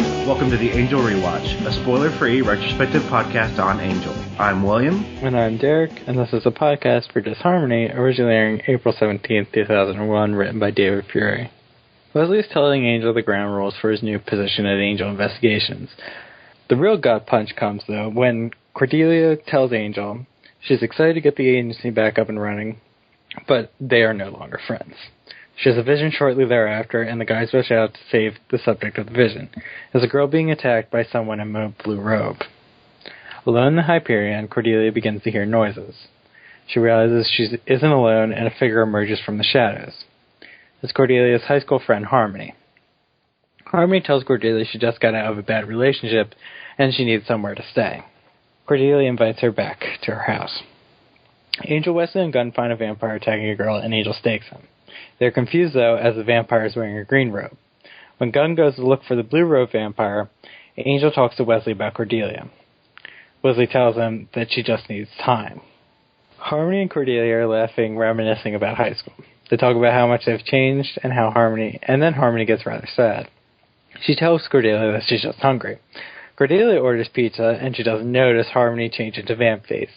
Welcome to the Angel Rewatch, a spoiler-free retrospective podcast on Angel. I'm William. And I'm Derek, and this is a podcast for Disharmony, originally airing April 17th, 2001, written by David Fury. Wesley is telling Angel the ground rules for his new position at Angel Investigations. The real gut punch comes, though, when Cordelia tells Angel she's excited to get the agency back up and running, but they are no longer friends. She has a vision shortly thereafter, and the guys rush out to save the subject of the vision. As a girl being attacked by someone in a blue robe. Alone in the Hyperion, Cordelia begins to hear noises. She realizes she isn't alone, and a figure emerges from the shadows. It's Cordelia's high school friend, Harmony. Harmony tells Cordelia she just got out of a bad relationship, and she needs somewhere to stay. Cordelia invites her back to her house. Angel, Wesley, and Gunn find a vampire attacking a girl, and Angel stakes him. They're confused, though, as the vampire is wearing a green robe. When Gunn goes to look for the blue robe vampire, Angel talks to Wesley about Cordelia. Wesley tells him that she just needs time. Harmony and Cordelia are laughing, reminiscing about high school. They talk about how much they've changed and then Harmony gets rather sad. She tells Cordelia that she's just hungry. Cordelia orders pizza, and she doesn't notice Harmony change into vamp face.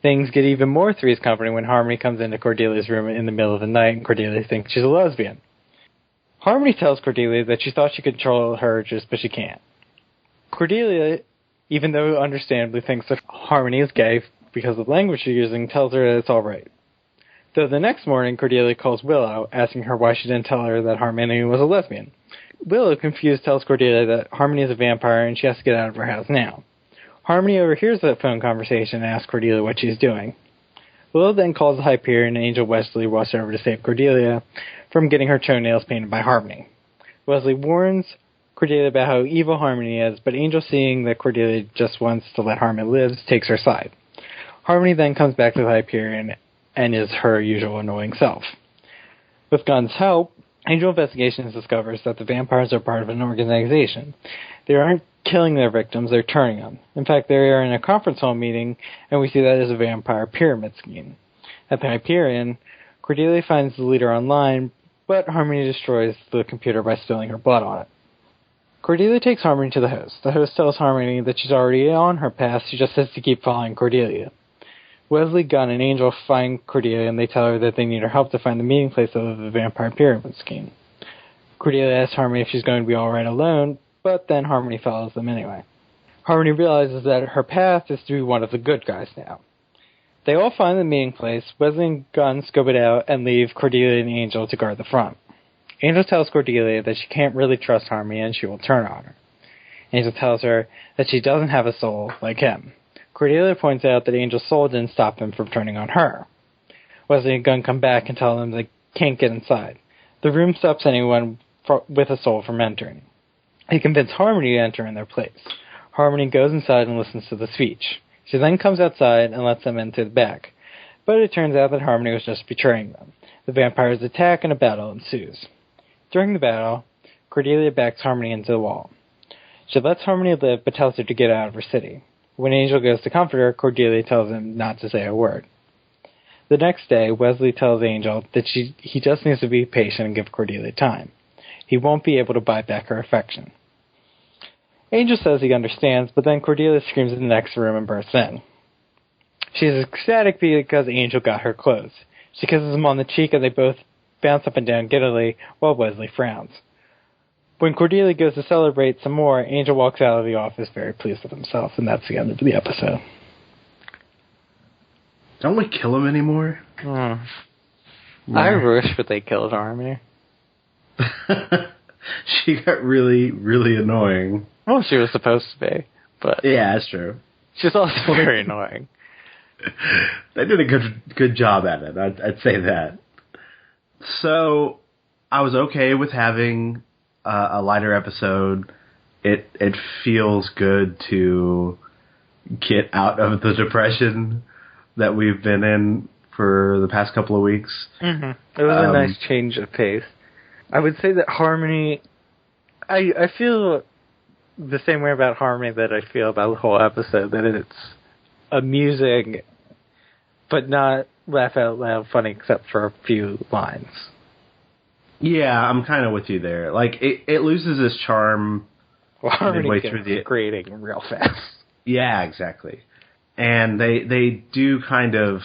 Things get even more Three's Company when Harmony comes into Cordelia's room in the middle of the night and Cordelia thinks she's a lesbian. Harmony tells Cordelia that she thought she could control her urges, but she can't. Cordelia, even though understandably thinks that Harmony is gay because of the language she's using, tells her that it's alright. Though the next morning, Cordelia calls Willow, asking her why she didn't tell her that Harmony was a lesbian. Willow, confused, tells Cordelia that Harmony is a vampire and she has to get out of her house now. Harmony overhears that phone conversation and asks Cordelia what she's doing. Willow then calls the Hyperion and Angel Wesley rush over to save Cordelia from getting her toenails painted by Harmony. Wesley warns Cordelia about how evil Harmony is, but Angel, seeing that Cordelia just wants to let Harmony live, takes her side. Harmony then comes back to the Hyperion and is her usual annoying self. With Gunn's help, Angel Investigations discovers that the vampires are part of an organization. They aren't killing their victims, they're turning them. In fact, they are in a conference hall meeting, and we see that as a vampire pyramid scheme. At the Hyperion, Cordelia finds the leader online, but Harmony destroys the computer by spilling her blood on it. Cordelia takes Harmony to the host. The host tells Harmony that she's already on her path, she just has to keep following Cordelia. Wesley, Gunn, and Angel find Cordelia, and they tell her that they need her help to find the meeting place of the vampire pyramid scheme. Cordelia asks Harmony if she's going to be alright alone, but then Harmony follows them anyway. Harmony realizes that her path is to be one of the good guys now. They all find the meeting place. Wesley and Gunn scope it out and leave Cordelia and Angel to guard the front. Angel tells Cordelia that she can't really trust Harmony and she will turn on her. Angel tells her that she doesn't have a soul like him. Cordelia points out that Angel's soul didn't stop him from turning on her. Wesley and Gunn come back and tell them they can't get inside. The room stops anyone with a soul from entering. They convince Harmony to enter in their place. Harmony goes inside and listens to the speech. She then comes outside and lets them into the back. But it turns out that Harmony was just betraying them. The vampires attack and a battle ensues. During the battle, Cordelia backs Harmony into the wall. She lets Harmony live but tells her to get out of her city. When Angel goes to comfort her, Cordelia tells him not to say a word. The next day, Wesley tells Angel that he just needs to be patient and give Cordelia time. He won't be able to buy back her affection. Angel says he understands, but then Cordelia screams in the next room and bursts in. She is ecstatic because Angel got her clothes. She kisses him on the cheek and they both bounce up and down giddily while Wesley frowns. When Cordelia goes to celebrate some more, Angel walks out of the office very pleased with himself, and that's the end of the episode. Don't we kill him anymore? Yeah. I wish that they killed Harmony. She got really, really annoying. Well, she was supposed to be, but yeah, that's true. She's also very annoying. They did a good job at it. I'd say that. So I was okay with having a lighter episode. It feels good to get out of the depression that we've been in for the past couple of weeks. Mm-hmm. It was a nice change of pace. I would say that Harmony, I feel the same way about Harmony that I feel about the whole episode, that it's amusing, but not laugh out loud funny except for a few lines. Yeah, I'm kind of with you there. Like, it loses its charm Well, Harmony midway gets through the grading real fast. Yeah, exactly. And they do kind of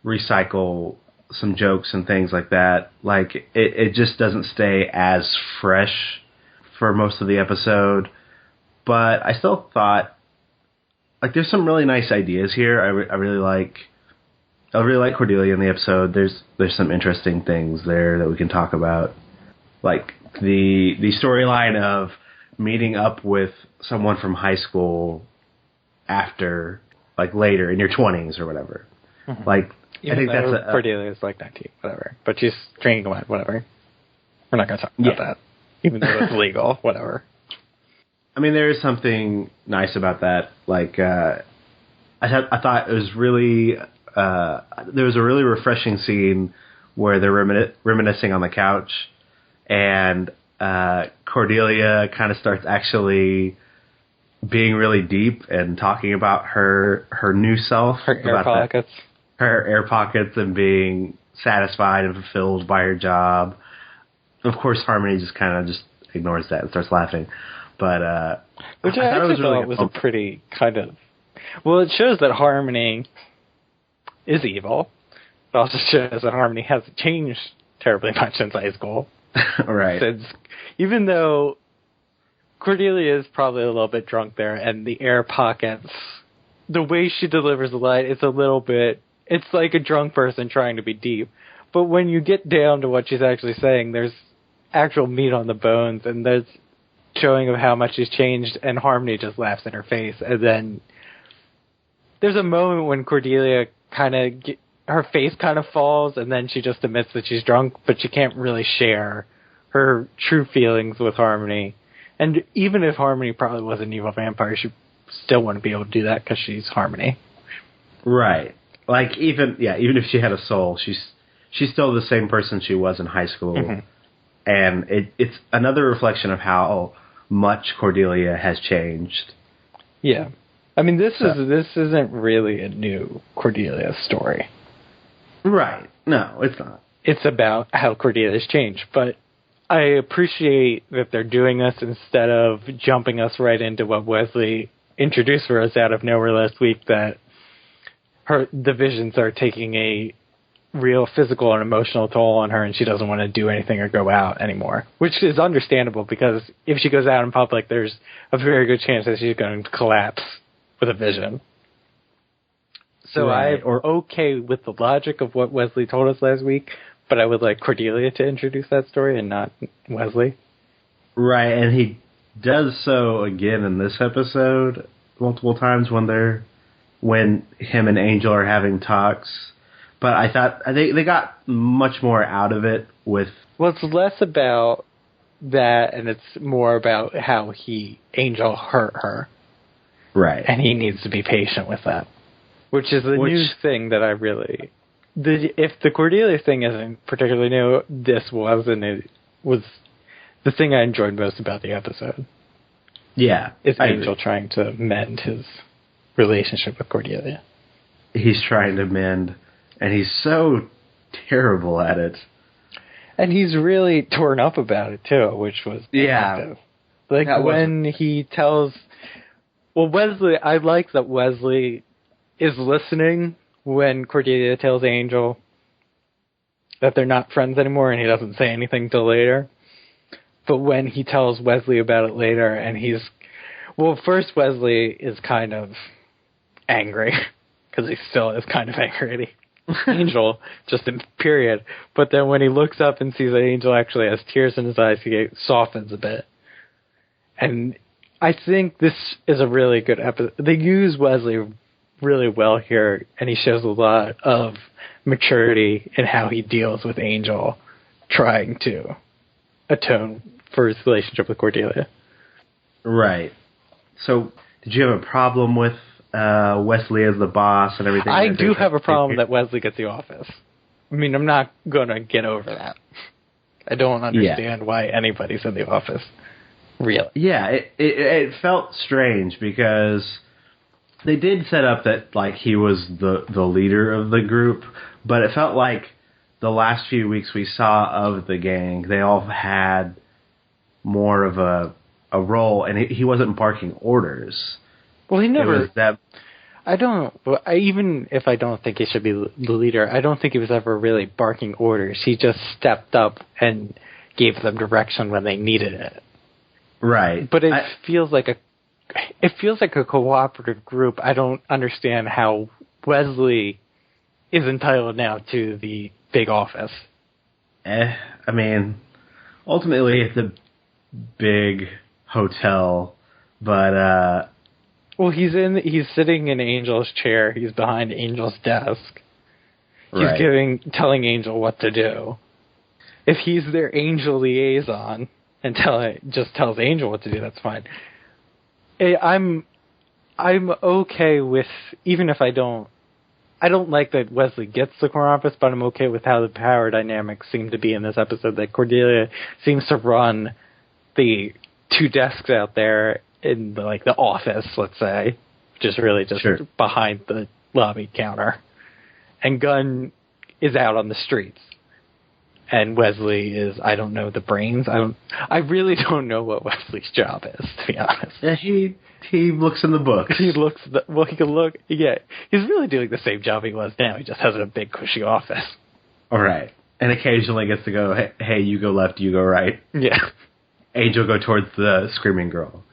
recycle some jokes and things like that. Like it just doesn't stay as fresh for most of the episode. But I still thought, like, there's some really nice ideas here. I really like Cordelia in the episode. There's some interesting things there that we can talk about, like the storyline of meeting up with someone from high school after, like, later in your 20s or whatever. Mm-hmm. Like, even I think that's Cordelia's like 19, whatever, but she's drinking wine, whatever. We're not going to talk about that, even though it's legal, whatever. I mean, there is something nice about that. Like, I thought it was really, there was a really refreshing scene where they're reminiscing on the couch, and Cordelia kind of starts actually being really deep and talking about her new self. Her air pockets. Her air pockets and being satisfied and fulfilled by her job. Of course, Harmony just kind of just ignores that and starts laughing. But which I actually thought was a pretty kind of... Well, it shows that Harmony is evil. It also shows that Harmony hasn't changed terribly much since high school. Right. Since, even though Cordelia is probably a little bit drunk there, and the air pockets, the way she delivers the line, it's a little bit... It's like a drunk person trying to be deep. But when you get down to what she's actually saying, there's actual meat on the bones, and there's showing of how much she's changed, and Harmony just laughs in her face. And then there's a moment when Cordelia her face kind of falls, and then she just admits that she's drunk, but she can't really share her true feelings with Harmony. And even if Harmony probably was an evil vampire, she still wouldn't be able to do that because she's Harmony. Right. Like, even if she had a soul, she's still the same person she was in high school. Mm-hmm. And it's another reflection of how much Cordelia has changed. Yeah. I mean, this isn't really a new Cordelia story. Right. No, it's not. It's about how Cordelia's changed. But I appreciate that they're doing this instead of jumping us right into what Wesley introduced for us out of nowhere last week, that the visions are taking a real physical and emotional toll on her, and she doesn't want to do anything or go out anymore, which is understandable, because if she goes out in public, there's a very good chance that she's going to collapse with a vision. So I'm okay with the logic of what Wesley told us last week, but I would like Cordelia to introduce that story and not Wesley. Right, and he does so again in this episode multiple times when him and Angel are having talks. But I thought they got much more out of it with... Well, it's less about that, and it's more about how Angel hurt her. Right. And he needs to be patient with that. Which is the new thing that I really... If the Cordelia thing isn't particularly new, this was the thing I enjoyed most about the episode. Yeah. Is Angel trying to mend his relationship with Cordelia. He's trying to mend... And he's so terrible at it. And he's really torn up about it, too, which was effective. Like, when he tells... Well, Wesley... I like that Wesley is listening when Cordelia tells Angel that they're not friends anymore, and he doesn't say anything till later. But when he tells Wesley about it later, and he's... Well, first Wesley is kind of angry, because he still is kind of angry at Angel, just in period. But then when he looks up and sees that Angel actually has tears in his eyes, he softens a bit. And I think this is a really good episode. They use Wesley really well here, and he shows a lot of maturity in how he deals with Angel trying to atone for his relationship with Cordelia. Right. So, did you have a problem with Wesley as the boss and everything? I do have a problem that Wesley gets the office. I mean, I'm not going to get over that. I don't understand why anybody's in the office. Really. Yeah, it felt strange because they did set up that, like, he was the leader of the group, but it felt like the last few weeks we saw of the gang, they all had more of a a role, and he wasn't barking orders. Well, he never. It was that. Even if I don't think he should be the leader, I don't think he was ever really barking orders. He just stepped up and gave them direction when they needed it. Right. But it feels like a cooperative group. I don't understand how Wesley is entitled now to the big office. I mean, ultimately it's a big hotel, but well, he's sitting in Angel's chair. He's behind Angel's desk. Right. He's telling Angel what to do. If he's their Angel liaison and just tells Angel what to do, that's fine. I'm okay with, even if I don't like that Wesley gets the corner office, but I'm okay with how the power dynamics seem to be in this episode. That Cordelia seems to run the two desks out there in the office, let's say, just sure. Behind the lobby counter, and Gunn is out on the streets, and Wesley is, I don't know, the brains. I really don't know what Wesley's job is, to be honest. Yeah, he looks in the book. He can look. Yeah, he's really doing the same job he was now. He just has a big cushy office. All right, and occasionally gets to go, hey, you go left, you go right. Yeah. Angel go towards the screaming girl.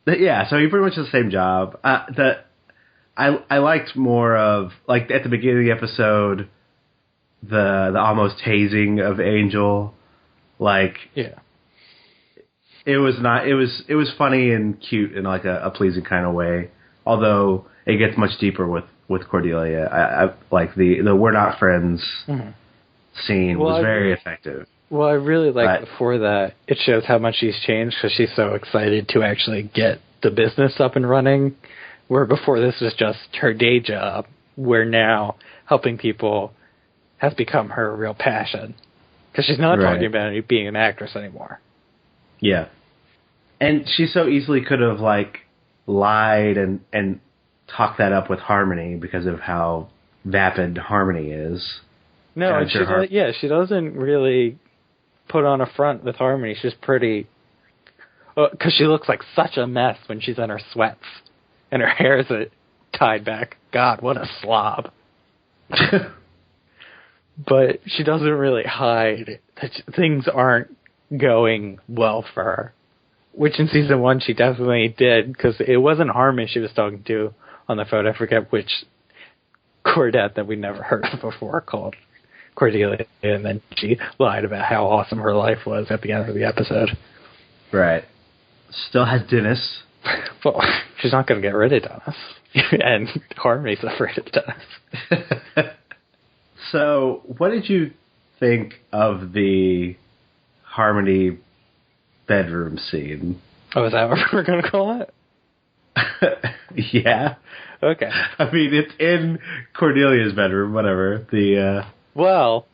Yeah, so he pretty much has the same job. I liked more of, like, at the beginning of the episode, the almost hazing of Angel. Like, yeah, it was funny and cute in like a pleasing kind of way. Although it gets much deeper with Cordelia. I like the we're not friends scene was very effective. Well, I really like before that, it shows how much she's changed because she's so excited to actually get the business up and running, where before this was just her day job, where now helping people has become her real passion. Because she's not talking about being an actress anymore. Yeah. And she so easily could have, like, lied and talked that up with Harmony because of how vapid Harmony is. No, and she doesn't really put on a front with Harmony. She's pretty... Because she looks like such a mess when she's in her sweats. And her hair's tied back. God, what a slob. But she doesn't really hide that things aren't going well for her. Which in season 1 she definitely did, because it wasn't Harmony she was talking to on the phone. I forget which Cordette that we never heard of before called Cordelia, and then she lied about how awesome her life was at the end of the episode. Right. Still has Dennis. Well, she's not going to get rid of Dennis. And Harmony's afraid of Dennis. So, what did you think of the Harmony bedroom scene? Oh, is that what we're going to call it? Yeah. Okay. I mean, it's in Cordelia's bedroom, whatever. Well,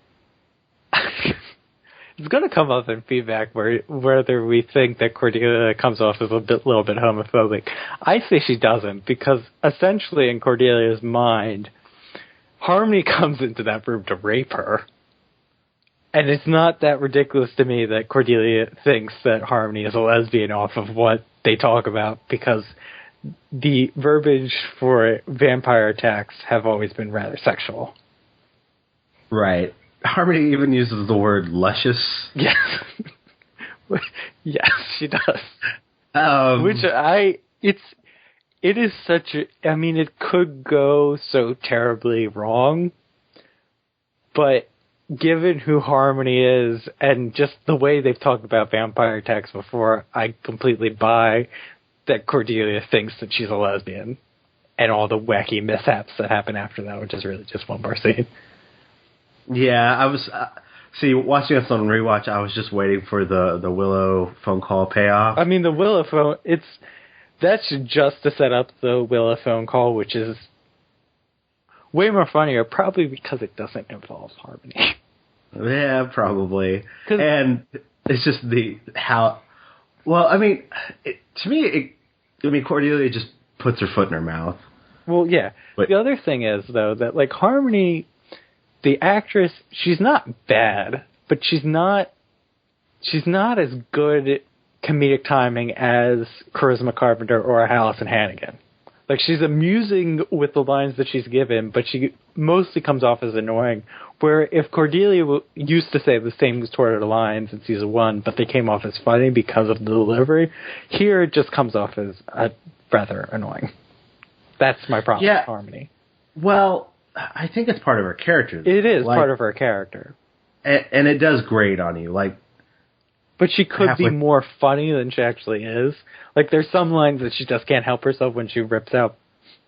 it's going to come up in feedback whether we think that Cordelia comes off as a little bit homophobic. I say she doesn't, because essentially in Cordelia's mind, Harmony comes into that room to rape her. And it's not that ridiculous to me that Cordelia thinks that Harmony is a lesbian off of what they talk about, because the verbiage for vampire attacks have always been rather sexual. Right. Harmony even uses the word luscious. Yes. Yes, she does. It is such a... I mean, it could go so terribly wrong, but given who Harmony is and just the way they've talked about vampire attacks before, I completely buy that Cordelia thinks that she's a lesbian and all the wacky mishaps that happen after that, which is really just one more scene. Yeah, I was... watching us on Rewatch, I was just waiting for the Willow phone call payoff. I mean, the Willow phone... That's just to set up the Willow phone call, which is way more funnier, probably because it doesn't involve Harmony. Yeah, probably. And it's just well, I mean, Cordelia just puts her foot in her mouth. Well, yeah. But the other thing is, though, that, like, Harmony, the actress, she's not bad, but she's not as good comedic timing as Charisma Carpenter or Allison Hannigan. Like, she's amusing with the lines that she's given, but she mostly comes off as annoying. Where if Cordelia used to say the same sort of lines in season 1, but they came off as funny because of the delivery, here it just comes off as rather annoying. That's my problem with Harmony. Well, I think it's part of her character. It is part of her character. And it does grate on you. Like, but she could be more funny than she actually is. Like, there's some lines that she just can't help herself when she rips out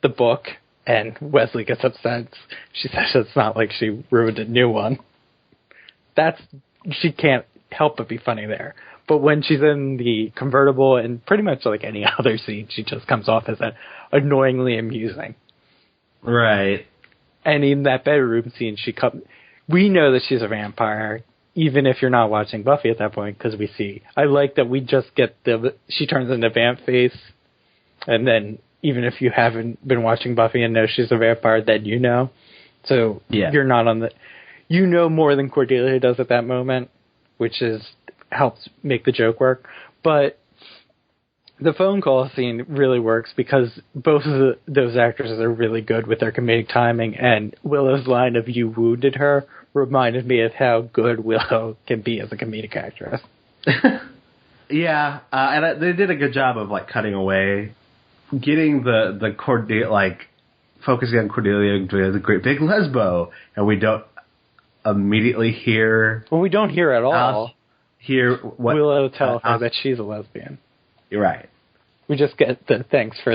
the book and Wesley gets upset. She says it's not like she ruined a new one. She can't help but be funny there. But when she's in the convertible and pretty much like any other scene, she just comes off as annoyingly amusing. Right. And in that bedroom scene, we know that she's a vampire, even if you're not watching Buffy at that point, because I like that we just get she turns into vamp face, and then even if you haven't been watching Buffy and know she's a vampire, then you know. So you're not you know more than Cordelia does at that moment, which helps make the joke work. But the phone call scene really works because both of those actresses are really good with their comedic timing, and Willow's line of "you wounded her" reminded me of how good Willow can be as a comedic actress. And they did a good job of like cutting away, getting the Cordelia, like focusing on Cordelia doing the great big lesbo, and we don't immediately hear. Well, we don't hear at all. Hear what Willow tell her that she's a lesbian. You're right. We just get the thanks for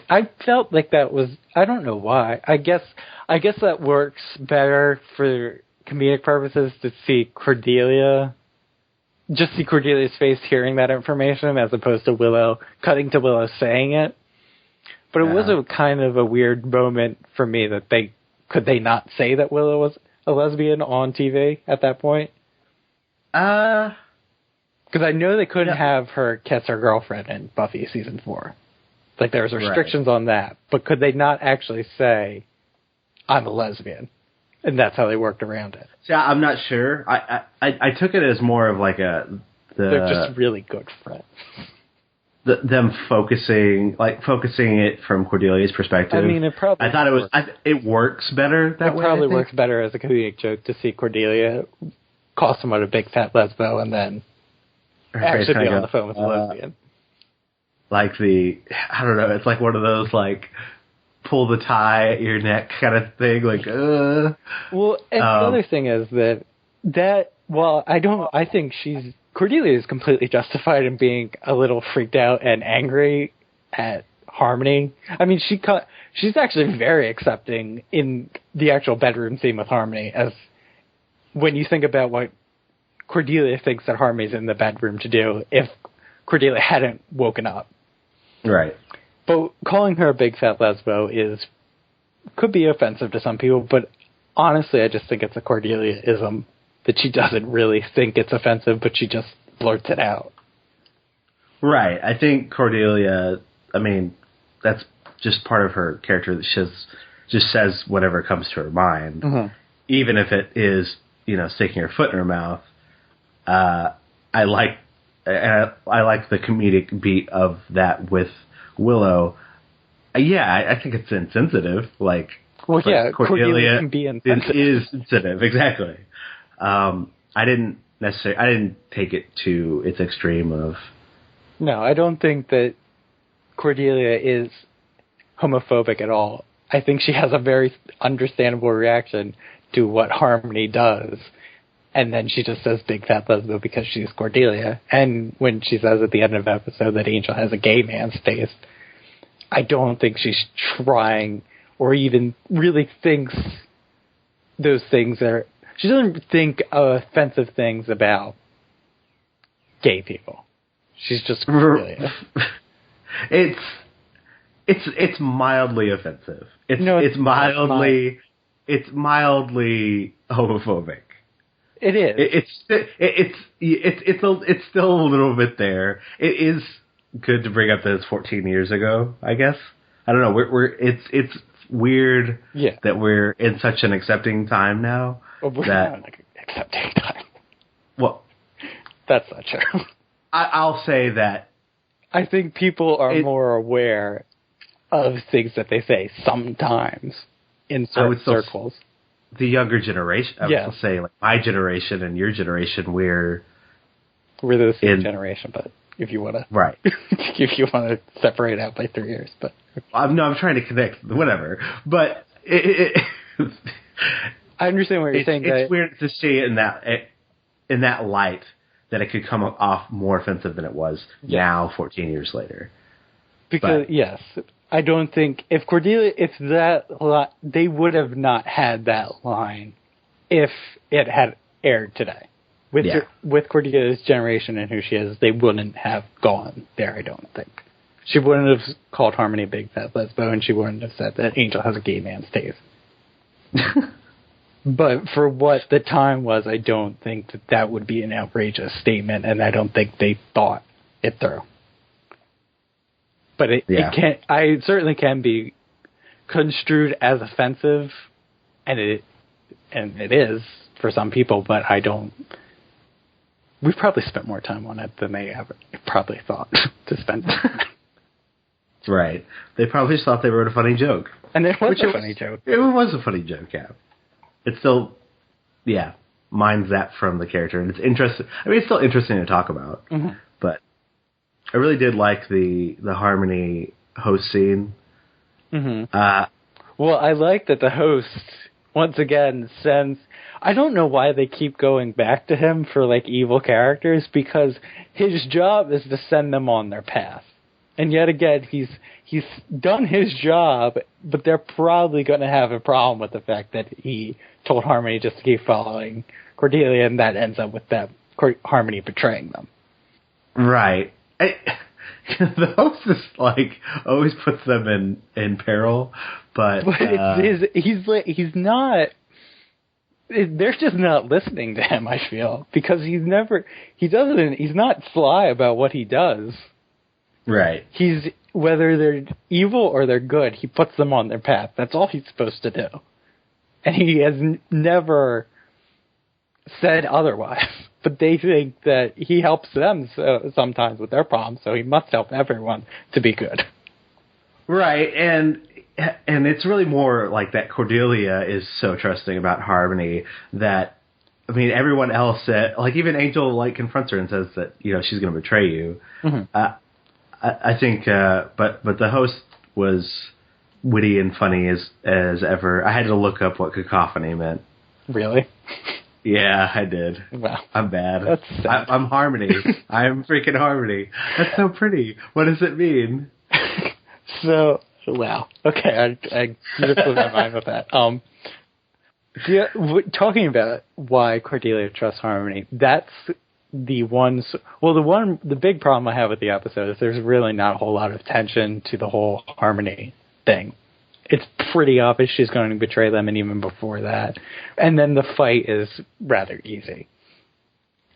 I felt like that was, I don't know why. I guess that works better for comedic purposes to see Cordelia's face hearing that information as opposed to cutting to Willow saying it. But it was a kind of a weird moment for me that could they not say that Willow was a lesbian on TV at that point? Because I know they couldn't have her kiss her girlfriend in Buffy season 4. Like, there was restrictions on that. But could they not actually say, I'm a lesbian? And that's how they worked around it. Yeah, I'm not sure. I took it as more of like they're just really good friends. Them focusing it from Cordelia's perspective. I mean, I thought it was. It works better that way. It probably works better as a comedic joke to see Cordelia call someone a big fat lesbo and then actually be on the phone with a lesbian. Like I don't know, it's like one of those, like, pull the tie at your neck kind of thing, like, Well, and the other thing is I think Cordelia is completely justified in being a little freaked out and angry at Harmony. I mean, she's actually very accepting in the actual bedroom scene with Harmony, as when you think about what Cordelia thinks that Harmony's in the bedroom to do if Cordelia hadn't woken up. Right. But calling her a big fat lesbo could be offensive to some people, but honestly I just think it's a Cordelia-ism that she doesn't really think it's offensive, but she just blurts it out. Right. I think Cordelia, I mean, that's just part of her character that she just says whatever comes to her mind, even if it is, sticking her foot in her mouth. I like the comedic beat of that with Willow. I think it's insensitive. Like, Cordelia can be insensitive. Is sensitive, exactly. I didn't take it to its extreme of. No, I don't think that Cordelia is homophobic at all. I think she has a very understandable reaction to what Harmony does. And then she just says big fat lesbo because she's Cordelia. And when she says at the end of the episode that Angel has a gay man's taste, I don't think she's trying or even really thinks those things are... She doesn't think offensive things about gay people. She's just Cordelia. It's mildly offensive. It's mildly homophobic. It is. It's still a little bit there. It is good to bring up that it's 14 years ago, I guess. I don't know. It's weird that we're in such an accepting time now. Well, we're not in an accepting time. Well, that's not true. I'll say that I think people are more aware of things that they say sometimes in certain circles. The younger generation, I would say, like my generation and your generation, we're the same generation, but if you want to, right, if you want to separate out by 3 years, but I'm trying to connect, whatever. But I understand what you're saying. It's weird to see it in that light that it could come off more offensive than it was now, 14 years later. Because I don't think if Cordelia, they would have not had that line if it had aired today. With Cordelia's generation and who she is, they wouldn't have gone there, I don't think. She wouldn't have called Harmony Big Fat Lesbo, and she wouldn't have said that Angel has a gay man's taste. But for what the time was, I don't think that would be an outrageous statement, and I don't think they thought it through. But it certainly can be construed as offensive, and it is for some people, but I don't. We've probably spent more time on it than they ever probably thought to spend time. Right. They probably just thought they wrote a funny joke. And it was a funny joke. It was a funny joke, yeah. It's still, mines that from the character. And it's interesting. I mean, it's still interesting to talk about. Mm-hmm. But I really did like the Harmony host scene. Mm-hmm. Well, I like that the host, once again, sends... I don't know why they keep going back to him for, like, evil characters, because his job is to send them on their path. And yet again, he's done his job, but they're probably going to have a problem with the fact that he told Harmony just to keep following Cordelia, and that ends up with Harmony betraying them. Right. The hostess, like, always puts them in peril, but he's not... They're just not listening to him, I feel, because he's not sly about what he does. Right. Whether they're evil or they're good, he puts them on their path. That's all he's supposed to do. And he has never said otherwise. But they think that he helps them sometimes with their problems, so he must help everyone to be good. Right, and it's really more like that Cordelia is so trusting about Harmony that, I mean, everyone else, like even Angel, like confronts her and says that, she's going to betray you. Mm-hmm. I think, but the host was witty and funny as ever. I had to look up what cacophony meant. Really? Yeah, I did. Wow. I'm bad. That's sad. I'm Harmony. I'm freaking Harmony. That's so pretty. What does it mean? So, wow. Okay, I just blew my mind with that. Talking about why Cordelia trusts Harmony, that's the one... Well, the big problem I have with the episode is there's really not a whole lot of tension to the whole Harmony thing. It's pretty obvious she's going to betray them, and even before that. And then the fight is rather easy.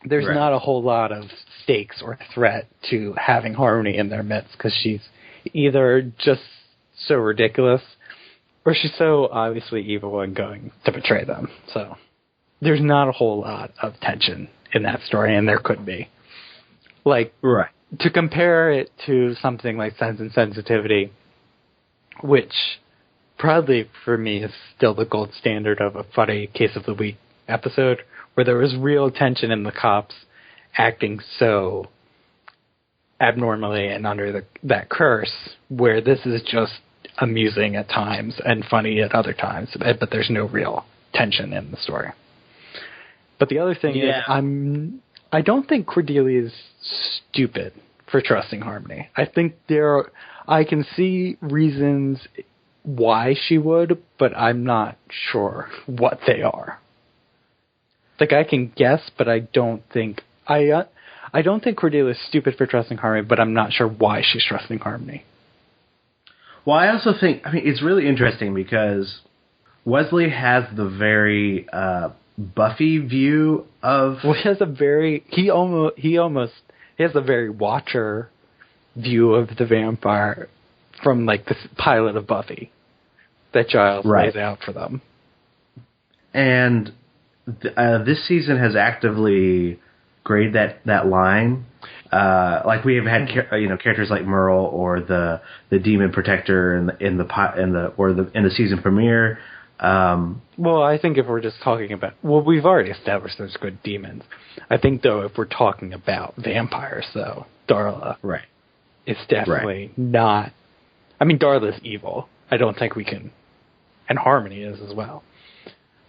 There's not a whole lot of stakes or threat to having Harmony in their midst, because she's either just so ridiculous, or she's so obviously evil and going to betray them. So there's not a whole lot of tension in that story, and there could be. Like, to compare it to something like Sense and Sensitivity, which probably for me is still the gold standard of a funny Case of the Week episode, where there was real tension in the cops acting so abnormally and under that curse, where this is just amusing at times and funny at other times, but there's no real tension in the story. But the other thing is, I don't think Cordelia is stupid for trusting Harmony. I think I can see reasons why she would, but I'm not sure what they are. Like, I can guess, but I don't think Cordelia is stupid for trusting Harmony, but I'm not sure why she's trusting Harmony. Well, I also think, it's really interesting because Wesley has the very Buffy view of... Well, he has a very Watcher view of the vampire from, like, the pilot of Buffy that Giles lays out for them. And this season has actively grayed that line. Like we have had characters like Merle or the Demon Protector in the season premiere. Well, I think if we're just talking about... Well, we've already established there's good demons. I think, though, if we're talking about vampires, though, Darla is definitely not... I mean, Darla's evil. I don't think we can... And Harmony is as well.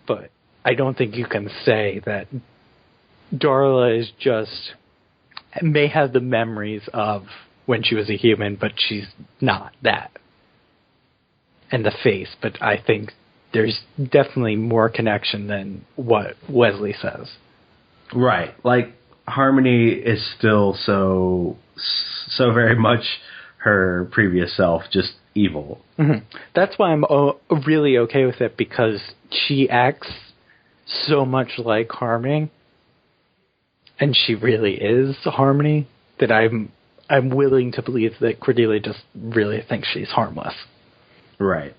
But I don't think you can say that Darla is just... may have the memories of when she was a human, but she's not that. And the face, but I think... there's definitely more connection than what Wesley says. Right. Like, Harmony is still so very much her previous self, just evil. Mm-hmm. That's why I'm really okay with it, because she acts so much like Harmony, and she really is Harmony, that I'm willing to believe that Cordelia just really thinks she's harmless. Right.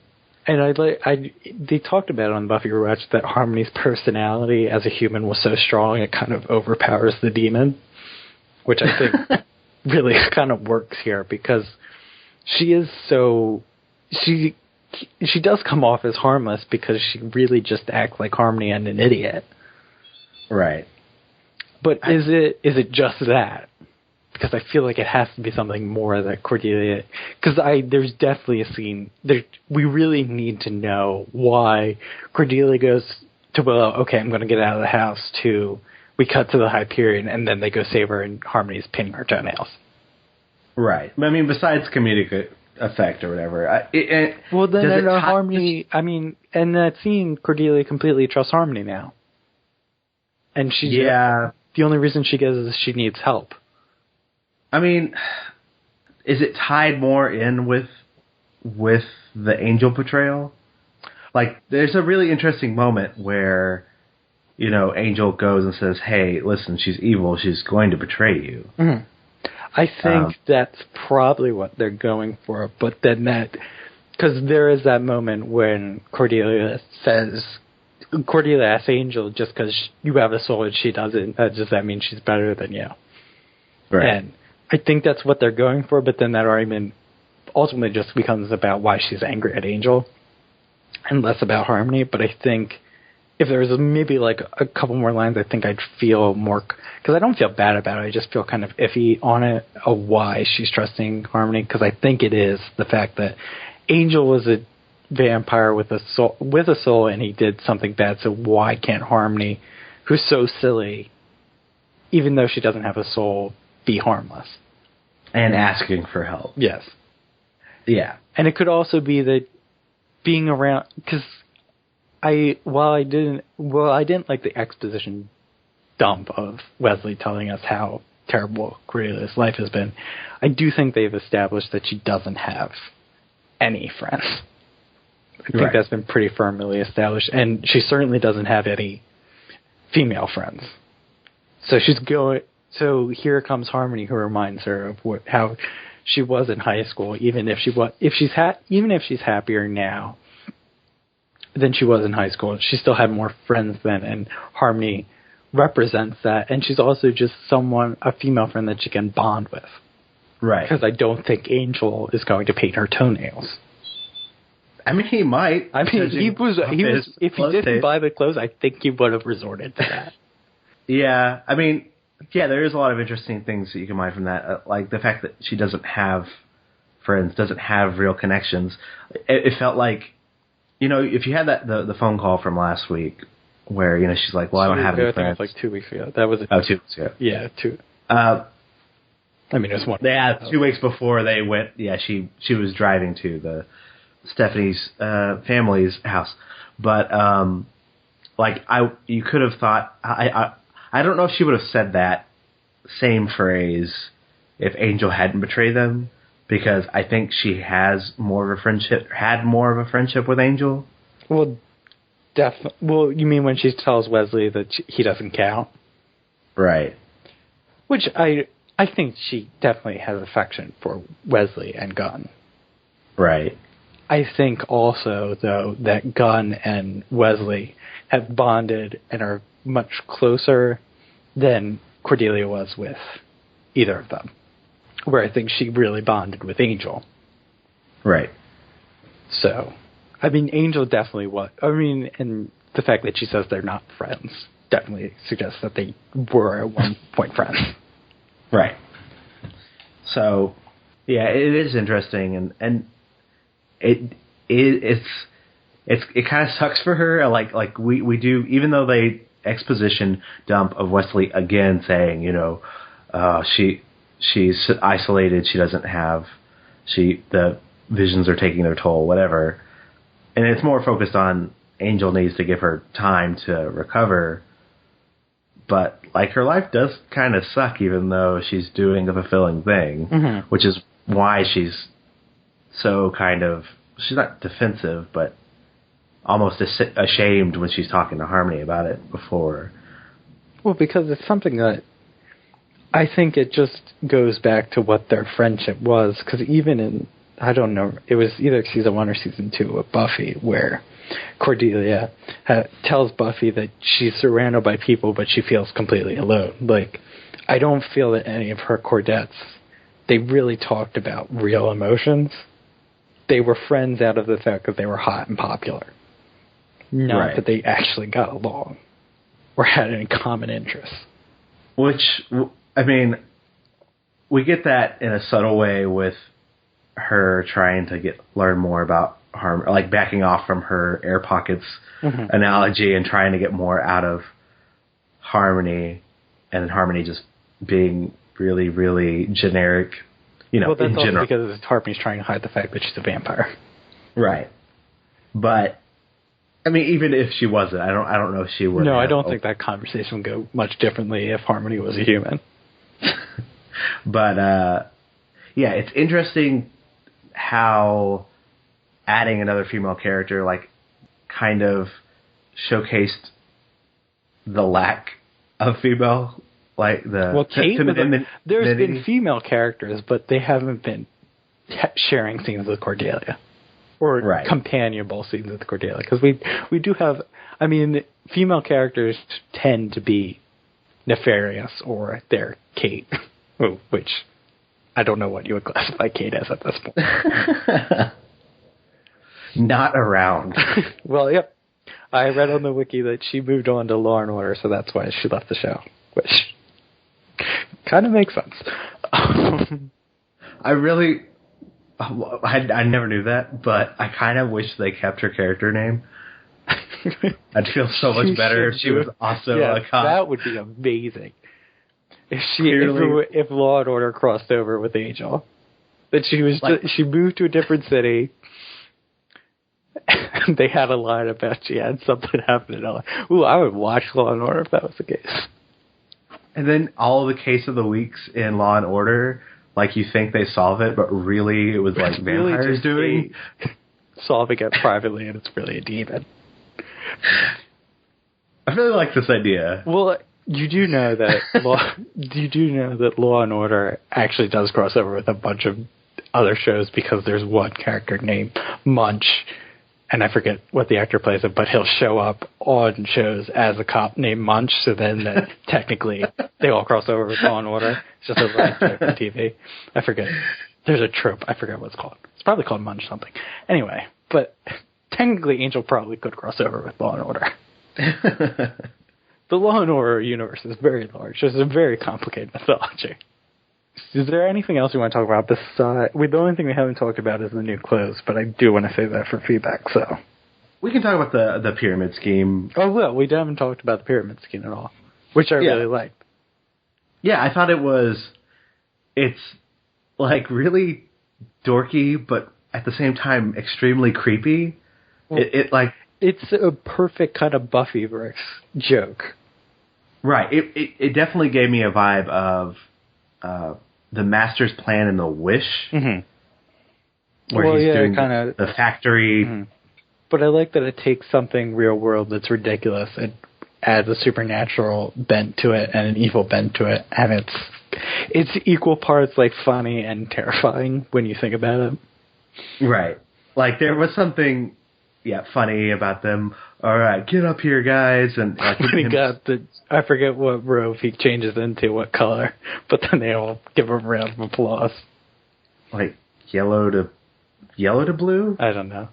And they talked about it on Buffy Rewatch that Harmony's personality as a human was so strong it kind of overpowers the demon, which I think really kind of works here, because she is so... She does come off as harmless because she really just acts like Harmony and an idiot. Right. But is it just that? Because I feel like it has to be something more that Cordelia... Because there's definitely a scene... we really need to know why Cordelia goes to Willow, okay, I'm going to get out of the house, to... We cut to the Hyperion, and then they go save her, and Harmony's pinning her toenails. Right. I mean, besides comedic effect or whatever... well, then Harmony... I mean, in that scene, Cordelia completely trusts Harmony now. And she... Yeah. The only reason she goes is she needs help. I mean, is it tied more in with the Angel portrayal? Like, there's a really interesting moment where, Angel goes and says, hey, listen, she's evil, she's going to betray you. Mm-hmm. I think that's probably what they're going for, but then because there is that moment when Cordelia asks Angel, just because you have a soul and she doesn't, does that mean she's better than you? Right. And I think that's what they're going for, but then that argument ultimately just becomes about why she's angry at Angel and less about Harmony. But I think if there was maybe like a couple more lines, I think I'd feel more... Because I don't feel bad about it. I just feel kind of iffy on it, of why she's trusting Harmony. Because I think it is the fact that Angel was a vampire with a soul, and he did something bad. So why can't Harmony, who's so silly, even though she doesn't have a soul, be harmless? And asking for help. Yes. Yeah. And it could also be that being around... Because I didn't like the exposition dump of Wesley telling us how terrible Cordelia's life has been. I do think they've established that she doesn't have any friends. I think that's been pretty firmly established. And she certainly doesn't have any female friends. So she's going... So here comes Harmony, who reminds her of how she was in high school. Even if she's happier now than she was in high school, she still had more friends then, and Harmony represents that. And she's also just a female friend that she can bond with. Right. Because I don't think Angel is going to paint her toenails. I mean, he might. I mean, if he didn't buy the clothes, I think he would have resorted to that. Yeah, I mean, there is a lot of interesting things that you can mine from that. Like the fact that she doesn't have friends, doesn't have real connections. It felt like, if you had the phone call from last week where, she's like, well, I don't have any friends. I think it was like 2 weeks ago. That was 2 weeks ago. Yeah, 2. I mean, it was one. Yeah, 2 weeks before they went, she was driving to Stephanie's family's house. But, you could have thought, I don't know if she would have said that same phrase if Angel hadn't betrayed them, because I think she had more of a friendship with Angel. Well, Well, you mean when she tells Wesley that he doesn't count? Right. Which I think she definitely has affection for Wesley and Gunn. Right. I think also, though, that Gunn and Wesley have bonded and are much closer than Cordelia was with either of them. Where I think she really bonded with Angel. Right. So, I mean, Angel definitely was. I mean, and the fact that she says they're not friends definitely suggests that they were at one point friends. Right. So, yeah, it is interesting, and it kind of sucks for her. Like we do, even though they exposition dump of Wesley again saying, she's isolated, she doesn't have, the visions are taking their toll, whatever. And it's more focused on Angel needs to give her time to recover. But, like, her life does kind of suck, even though she's doing a fulfilling thing, which is why she's so kind of, she's not defensive, but almost ashamed when she's talking to Harmony about it before. Well, because it's something that I think it just goes back to what their friendship was, because even in, I don't know, it was either season 1 or season 2 of Buffy, where Cordelia tells Buffy that she's surrounded by people, but she feels completely alone. Like, I don't feel that any of her Cordettes, they really talked about real emotions. They were friends out of the fact that they were hot and popular. Not that they actually got along or had any common interests. Which, I mean, we get that in a subtle way with her trying to learn more about Harmony, like backing off from her air pockets analogy and trying to get more out of Harmony, and Harmony just being really, really generic, well, that's in also general. because Harmony's trying to hide the fact that she's a vampire. Right. But, I mean, even if she wasn't, I don't know if she would. No, I don't think that conversation would go much differently if Harmony was a human. But, yeah, it's interesting how adding another female character, like, kind of showcased the lack of female, like the... Well, Kate, there's been female characters, but they haven't been sharing scenes with Cordelia. Or companionable scenes with Cordelia. Because we do have... I mean, female characters tend to be nefarious, or they're Kate, which I don't know what you would classify Kate as at this point. Not around. Well, yep. I read on the wiki that she moved on to Law and Order, so that's why she left the show, which kind of makes sense. I never knew that, but I kind of wish they kept her character name. I'd feel so much better if she was also a cop. That would be amazing. If Law and Order crossed over with Angel, that she moved to a different city. And they had a line about she had something happen in LA. Ooh, I would watch Law and Order if that was the case. And then all of the case of the weeks in Law and Order, like you think they solve it, but really it was like vampires really doing solving it privately, and it's really a demon. I really like this idea. Well, you do know that Law and Order actually does cross over with a bunch of other shows, because there's one character named Munch. And I forget what the actor plays it, but he'll show up on shows as a cop named Munch, so then technically they all cross over with Law and Order. It's just a running joke on TV. I forget. There's a trope. I forget what it's called. It's probably called Munch something. Anyway, but technically Angel probably could cross over with Law and Order. The Law and Order universe is very large. It's a very complicated mythology. Is there anything else you want to talk about besides... the only thing we haven't talked about is the new clothes, but I do want to save that for feedback, so... We can talk about the pyramid scheme. Oh, well, we haven't talked about the pyramid scheme at all, which I really liked. Yeah, I thought it's, like, really dorky, but at the same time extremely creepy. Well, it's a perfect kind of Buffyverse joke. Right. It definitely gave me a vibe of... the Master's Plan and the Wish, where he's doing the factory. Mm-hmm. But I like that it takes something real world that's ridiculous and adds a supernatural bent to it and an evil bent to it, and it's equal parts like funny and terrifying when you think about it. Right. Like there was something, funny about them. All right, get up here, guys, and like when he got I forget what robe he changes into, what color, but then they all give him a round of applause. Like yellow to blue. I don't know.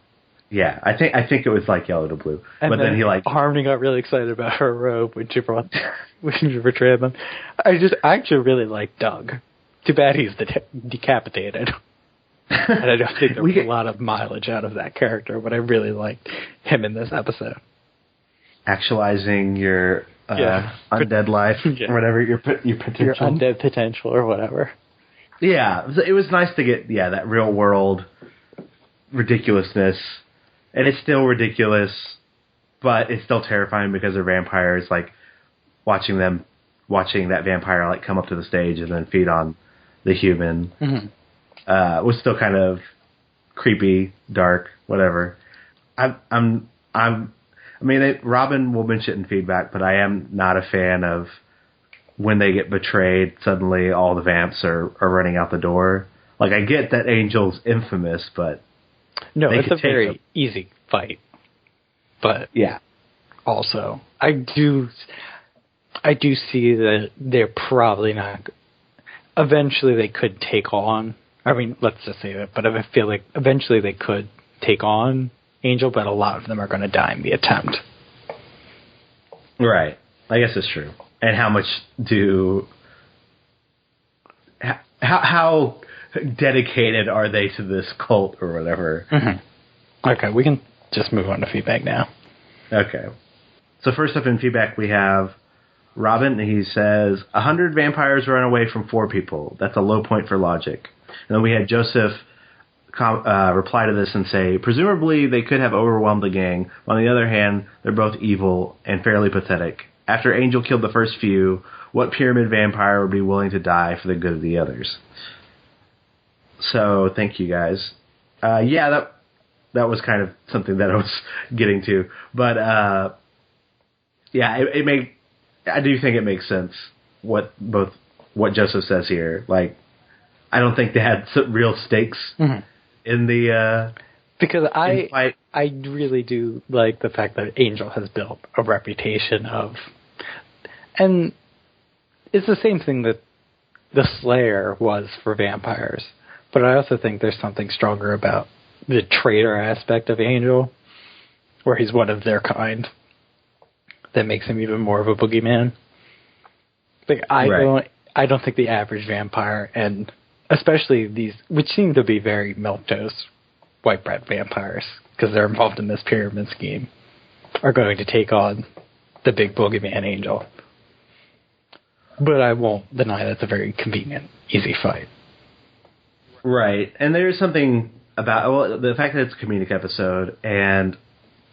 Yeah, I think it was like yellow to blue. And but then he like Harmony got really excited about her robe when she portrayed them. I actually really like Doug. Too bad he's decapitated. And I don't think there was a lot of mileage out of that character, but I really liked him in this episode. Actualizing your undead life, or whatever, your potential. Your undead potential, or whatever. Yeah, it was nice to get, that real world ridiculousness. And it's still ridiculous, but it's still terrifying because they're vampires, like, watching that vampire, like, come up to the stage and then feed on the human. Mm-hmm. Was still kind of creepy, dark, whatever. Robin will mention it in feedback, but I am not a fan of when they get betrayed, suddenly all the vamps are running out the door. Like, I get that Angel's infamous, but... No, it's a very easy fight. But... Yeah. Also, I do see that they're probably not... Eventually they could take on... I mean, let's just say that, but I feel like eventually they could take on Angel, but a lot of them are going to die in the attempt. Right. I guess it's true. And how much how dedicated are they to this cult or whatever? Mm-hmm. Okay, we can just move on to feedback now. Okay. So first up in feedback we have Robin. He says, 100 vampires run away from 4 people. That's a low point for logic. And then we had Joseph reply to this and say, presumably they could have overwhelmed the gang. On the other hand, they're both evil and fairly pathetic. After Angel killed the first few, what pyramid vampire would be willing to die for the good of the others? So, thank you guys. That was kind of something that I was getting to. But, I do think it makes sense what Joseph says here. Like, I don't think they had some real stakes in the because I really do like the fact that Angel has built a reputation of, and it's the same thing that the Slayer was for vampires. But I also think there's something stronger about the traitor aspect of Angel, where he's one of their kind, that makes him even more of a boogeyman. Like I don't think the average vampire, and especially these, which seem to be very milquetoast white bread vampires, because they're involved in this pyramid scheme, are going to take on the big boogeyman Angel. But I won't deny that's a very convenient, easy fight. Right. And there's something about the fact that it's a comedic episode and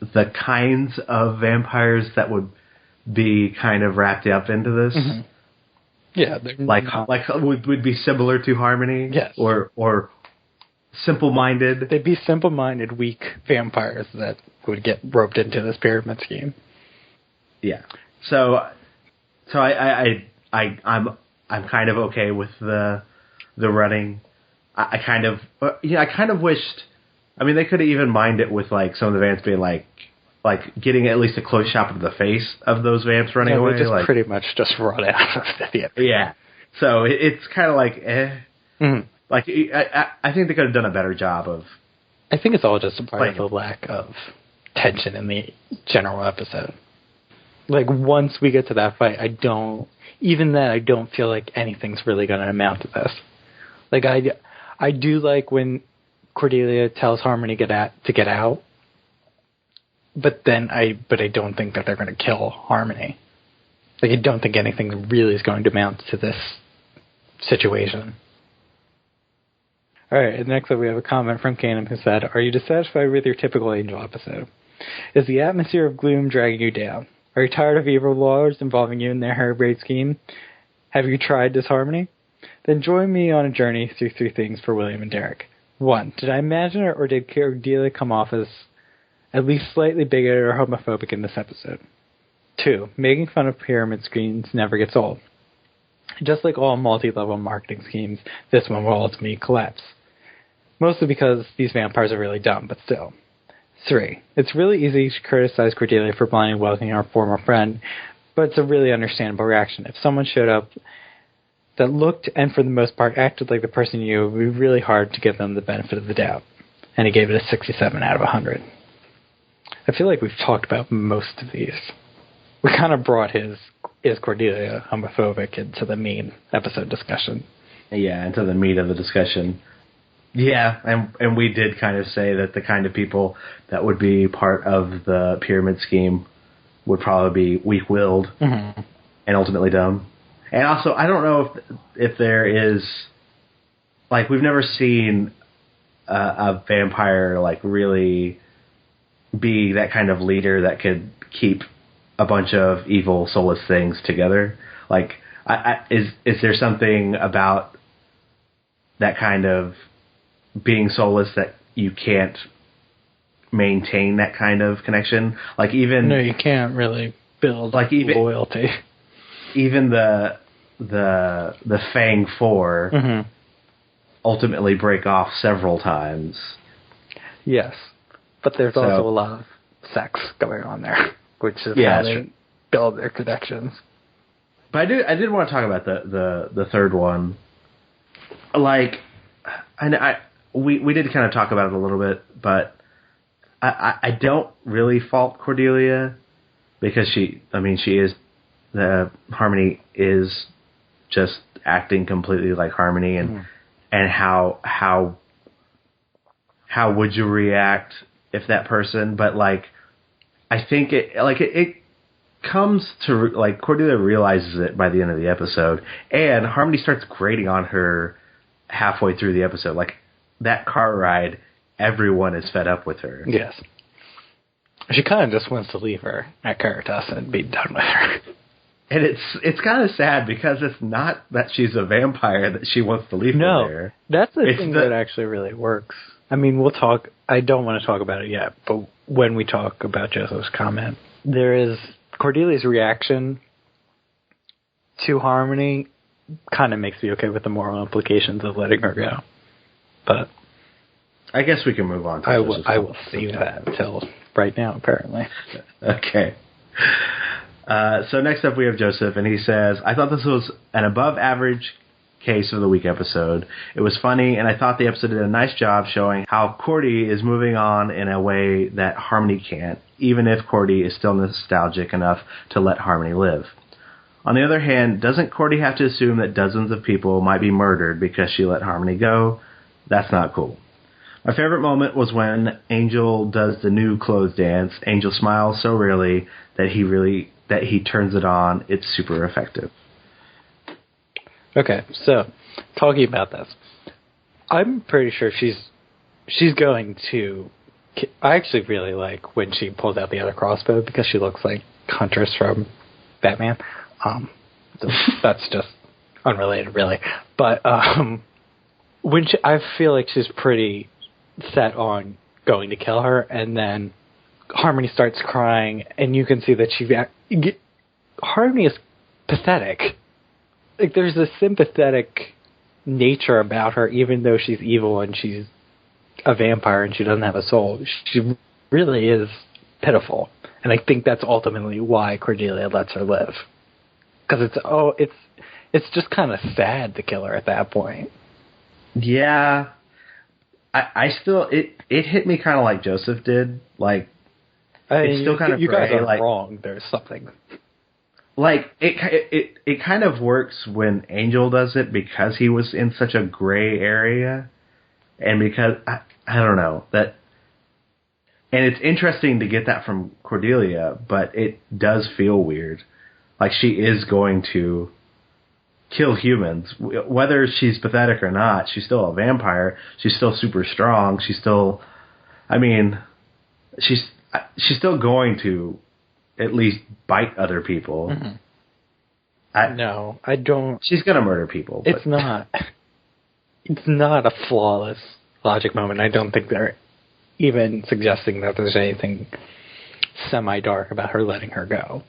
the kinds of vampires that would be kind of wrapped up into this. Mm-hmm. Yeah. Would be similar to Harmony? Yes. Or simple-minded? They'd be simple-minded, weak vampires that would get roped into this pyramid scheme. Yeah. So I'm kind of okay with the running. I kind of wished. I mean, they could have even mined it with like some of the vamps being like getting at least a close shot of the face of those vamps running away. They just pretty much just run out of the end. Yeah. So it's kind of like Mm-hmm. Like I think they could have done a better job of. I think it's all just a part of the lack of tension in the general episode. Like once we get to that fight, I don't feel like anything's really going to amount to this. Like I do like when Cordelia tells Harmony to get out, but I don't think that they're going to kill Harmony. Like I don't think anything really is going to amount to this situation. All right, and next up we have a comment from Kanem who said, "Are you dissatisfied with your typical Angel episode? Is the atmosphere of gloom dragging you down? Are you tired of evil lords involving you in their harebrained scheme? Have you tried Disharmony? Then join me on a journey through 3 things for William and Derek. 1. Did I imagine it, or did Cordelia come off as at least slightly bigoted or homophobic in this episode? 2. Making fun of pyramid schemes never gets old. Just like all multi-level marketing schemes, this one will ultimately collapse. Mostly because these vampires are really dumb, but still. 3. It's really easy to criticize Cordelia for blindly welcoming our former friend, but it's a really understandable reaction. If someone showed up that looked and for the most part acted like the person you knew, it would be really hard to give them the benefit of the doubt. And he gave it a 67 out of 100. I feel like we've talked about most of these. We kind of brought his "Is Cordelia homophobic?" into the main episode discussion. Yeah, into the meat of the discussion. Yeah, and we did kind of say that the kind of people that would be part of the pyramid scheme would probably be weak-willed and ultimately dumb. And also, I don't know if there is, like, we've never seen a vampire, like, really be that kind of leader that could keep a bunch of evil, soulless things together. Like, is there something about that kind of being soulless that you can't maintain that kind of connection? Like, even... No, you can't really build loyalty. Even the Fang Four ultimately break off several times. Yes, but there's also a lot of sex going on there, which is how they build their connections. But I did want to talk about the third one. Like, we did kind of talk about it a little bit, but I don't really fault Cordelia because she is, the Harmony is just acting completely like Harmony, and how would you react if that person? But like, I think it comes to, like, Cordelia realizes it by the end of the episode, and Harmony starts grating on her halfway through the episode. Like, that car ride, everyone is fed up with her. Yes. She kind of just wants to leave her at Caritas and be done with her. And it's kind of sad because it's not that she's a vampire that she wants to leave her there. That's the thing that actually really works. I mean, we'll talk... I don't want to talk about it yet, but when we talk about Joseph's comment, there is... Cordelia's reaction to Harmony kind of makes me okay with the moral implications of letting her go. But I guess we can move on to I will save that until right now, apparently. Okay. So next up we have Joseph, and he says, I thought this was an above-average case of the week episode. It was funny, and I thought the episode did a nice job showing how Cordy is moving on in a way that Harmony can't, even if Cordy is still nostalgic enough to let Harmony live. On the other hand, doesn't Cordy have to assume that dozens of people might be murdered because she let Harmony go? That's not cool. My favorite moment was when Angel does the new clothes dance. Angel smiles so rarely that he turns it on. It's super effective. Okay, so talking about this, I'm pretty sure she's going to. I actually really like when she pulls out the other crossbow because she looks like Huntress from Batman. That's just unrelated, really. But when I feel like she's pretty set on going to kill her, and then Harmony starts crying, and you can see that Harmony is pathetic. Like, there's a sympathetic nature about her, even though she's evil and she's a vampire and she doesn't have a soul. She really is pitiful, and I think that's ultimately why Cordelia lets her live. Because it's just kind of sad to kill her at that point. Yeah, I still it hit me kind of like Joseph did. Like, it's still kind of you guys are like, wrong. There's something. Like, it kind of works when Angel does it because he was in such a gray area, and because I don't know that. And it's interesting to get that from Cordelia, but it does feel weird. Like, she is going to kill humans. Whether she's pathetic or not, she's still a vampire. She's still super strong. She's still... I mean, she's still going to at least bite other people. Mm-hmm. No, I don't... She's going to murder people. But. It's not... It's not a flawless logic moment. I don't think they're even suggesting that there's anything semi-dark about her letting her go.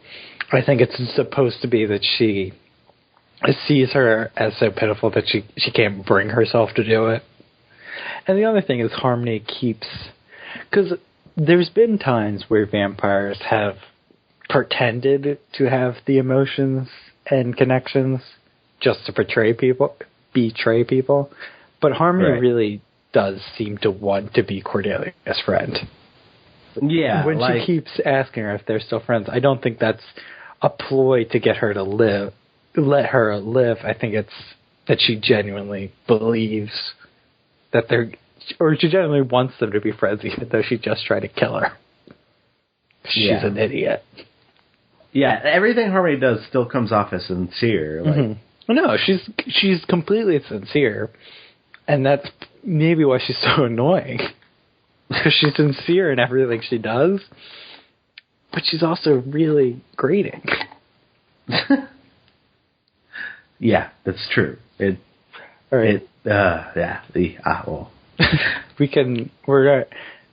I think it's supposed to be that she sees her as so pitiful that she can't bring herself to do it. And the other thing is Harmony keeps... Because there's been times where vampires have pretended to have the emotions and connections just to betray people. But Harmony really does seem to want to be Cordelia's friend. Yeah. When she keeps asking her if they're still friends, I don't think that's a ploy to get her to let her live. I think it's that she genuinely believes that or she genuinely wants them to be friends, even though she just tried to kill her. She's an idiot. Yeah, everything Harmony does still comes off as sincere. No, she's completely sincere, and that's maybe why she's so annoying. Because she's sincere in everything she does, but she's also really grating. Yeah, that's true. The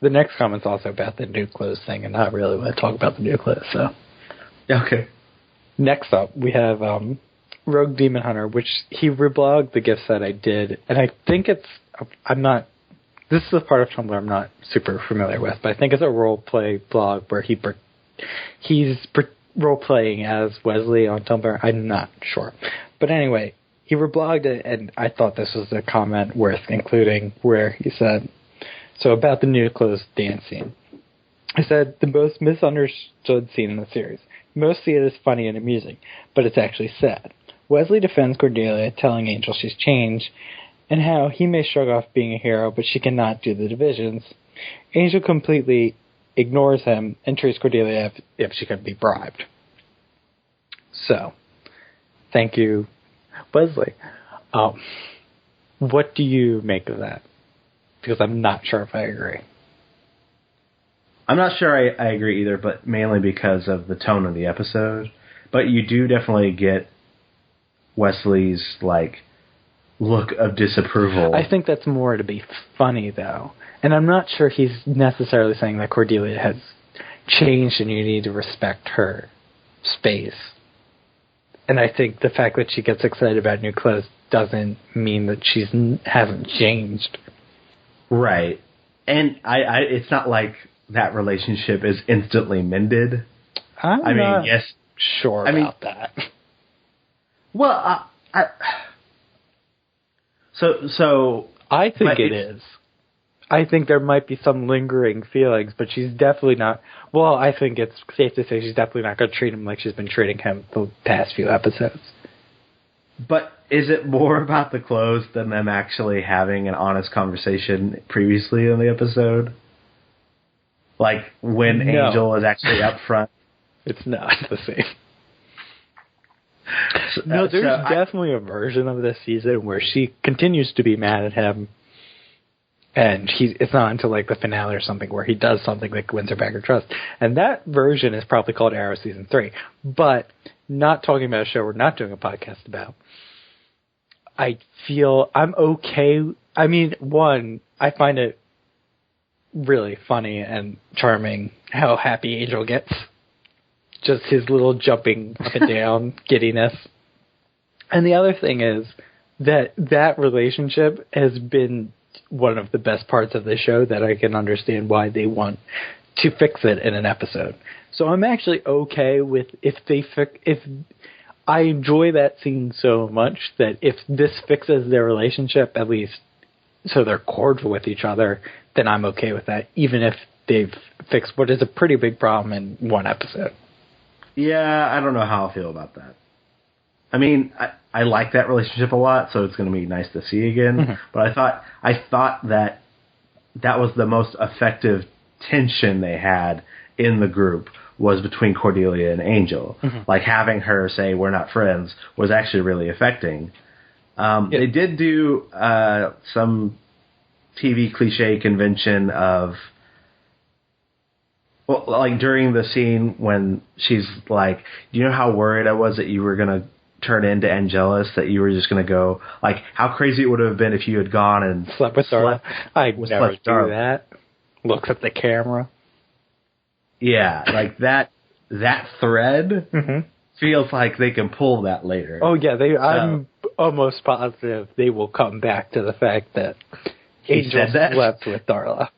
next comment's also about the new clothes thing, and not really want to talk about the new clothes, so. Okay. Next up, we have Rogue Demon Hunter, which he reblogged the gifts that I did, and I think this is a part of Tumblr I'm not super familiar with, but I think it's a roleplay blog where he's role-playing as Wesley on Tumblr. I'm not sure. But anyway, he reblogged it, and I thought this was a comment worth including, where he said, so about the new clothes dance scene. He said, the most misunderstood scene in the series. Most see it as funny and amusing, but it's actually sad. Wesley defends Cordelia, telling Angel she's changed, and how he may shrug off being a hero, but she cannot do the divisions. Angel completely ignores him and treats Cordelia if she can be bribed. So, thank you, Wesley. What do you make of that? Because I'm not sure if I agree. I'm not sure I agree either, but mainly because of the tone of the episode. But you do definitely get Wesley's, look of disapproval. I think that's more to be funny, though. And I'm not sure he's necessarily saying that Cordelia has changed and you need to respect her space. And I think the fact that she gets excited about new clothes doesn't mean that she hasn't changed. Right. And it's not like that relationship is instantly mended. I'm not sure about that. Well, So I think it is. I think there might be some lingering feelings, but she's definitely not. Well, I think it's safe to say she's definitely not going to treat him like she's been treating him the past few episodes. But is it more about the clothes than them actually having an honest conversation previously in the episode? Like when Angel is actually up front? It's not the same. No, there's definitely a version of this season where she continues to be mad at him, and it's not until the finale or something where he does something that wins her back her trust. And that version is probably called Arrow Season 3. But not talking about a show we're not doing a podcast about, I feel I'm okay. I mean, one, I find it really funny and charming how happy Angel gets. Just his little jumping up and down giddiness. And the other thing is that relationship has been one of the best parts of the show that I can understand why they want to fix it in an episode. So I'm actually okay with if I enjoy that scene so much that if this fixes their relationship, at least so they're cordial with each other, then I'm okay with that, even if they've fixed what is a pretty big problem in one episode. Yeah, I don't know how I feel about that. I mean, I like that relationship a lot, so it's going to be nice to see again. Mm-hmm. But I thought that was the most effective tension they had in the group was between Cordelia and Angel. Mm-hmm. Like having her say we're not friends was actually really affecting. They did do some TV cliche convention of. Well, like during the scene when she's like, do you know how worried I was that you were going to turn into Angelus, that you were just going to go, like, how crazy it would have been if you had gone and slept with Darla. I'd never do that. Looks at the camera. Yeah, like that thread feels like they can pull that later. Oh, yeah, I'm almost positive they will come back to the fact that Angel slept with Darla.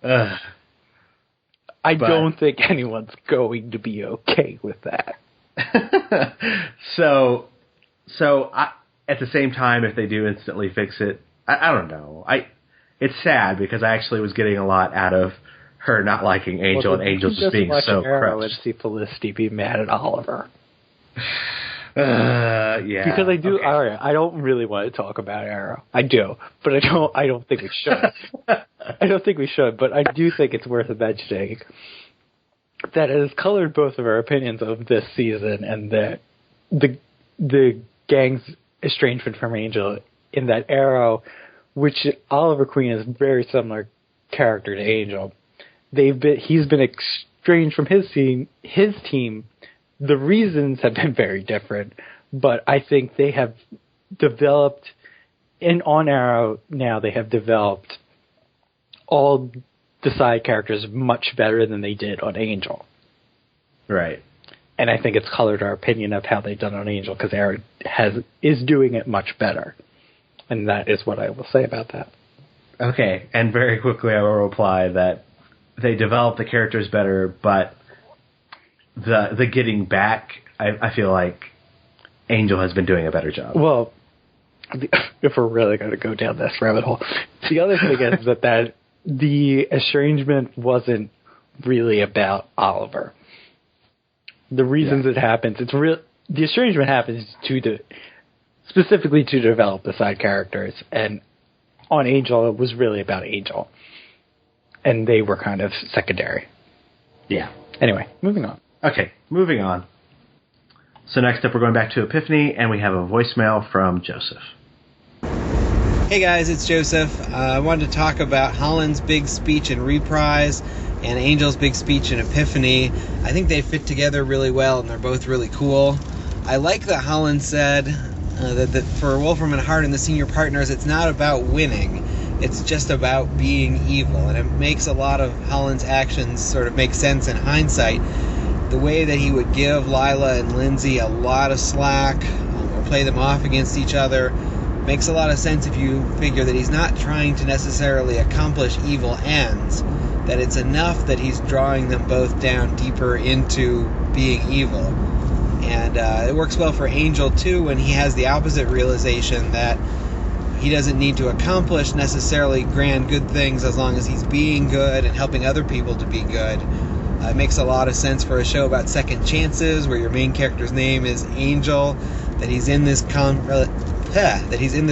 I don't think anyone's going to be okay with that. So at the same time, if they do instantly fix it, I don't know. It's sad because I actually was getting a lot out of her not liking Angel and Angel just being so crushed. And see Felicity be mad at Oliver. Yeah. Because I do. Okay. All right, I don't really want to talk about Arrow. I do, but I don't think we should. I don't think we should, but I do think it's worth mentioning that it has colored both of our opinions of this season and the gang's estrangement from Angel. In that Arrow, which Oliver Queen is a very similar character to Angel, he's been estranged from his team. The reasons have been very different, but I think they have developed, on Arrow now, they have developed all the side characters much better than they did on Angel. Right. And I think it's colored our opinion of how they've done on Angel, because Arrow is doing it much better. And that is what I will say about that. Okay, and very quickly I will reply that they developed the characters better, but the getting back, I feel like Angel has been doing a better job. Well, if we're really going to go down this rabbit hole, the other thing is that the estrangement wasn't really about Oliver. The reasons it happens, the estrangement happens specifically to develop the side characters, and on Angel it was really about Angel, and they were kind of secondary. Yeah. Anyway, moving on. Okay, moving on. So next up we're going back to Epiphany, and we have a voicemail from Joseph. Hey guys, it's Joseph. I wanted to talk about Holland's big speech in Reprise and Angel's big speech in Epiphany. I think they fit together really well, and they're both really cool. I like that Holland said that for Wolfram and Hart and the senior partners, it's not about winning. It's just about being evil. And it makes a lot of Holland's actions sort of make sense in hindsight. The way that he would give Lila and Lindsay a lot of slack or play them off against each other makes a lot of sense if you figure that he's not trying to necessarily accomplish evil ends, that it's enough that he's drawing them both down deeper into being evil. And it works well for Angel, too, when he has the opposite realization that he doesn't need to accomplish necessarily grand good things as long as he's being good and helping other people to be good. It makes a lot of sense for a show about second chances, where your main character's name is Angel, that he's in this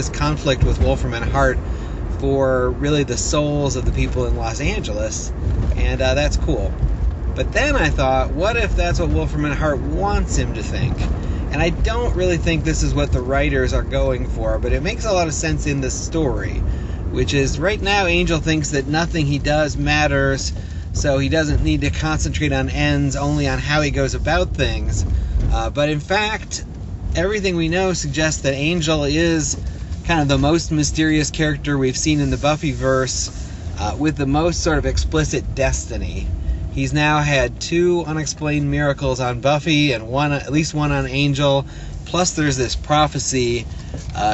conflict with Wolfram and Hart for really the souls of the people in Los Angeles, and that's cool. But then I thought, what if that's what Wolfram and Hart wants him to think? And I don't really think this is what the writers are going for, but it makes a lot of sense in the story, which is right now Angel thinks that nothing he does matters, so he doesn't need to concentrate on ends, only on how he goes about things. But in fact, everything we know suggests that Angel is kind of the most mysterious character we've seen in the Buffyverse, with the most sort of explicit destiny. He's now had 2 unexplained miracles on Buffy and at least one on Angel. Plus there's this prophecy.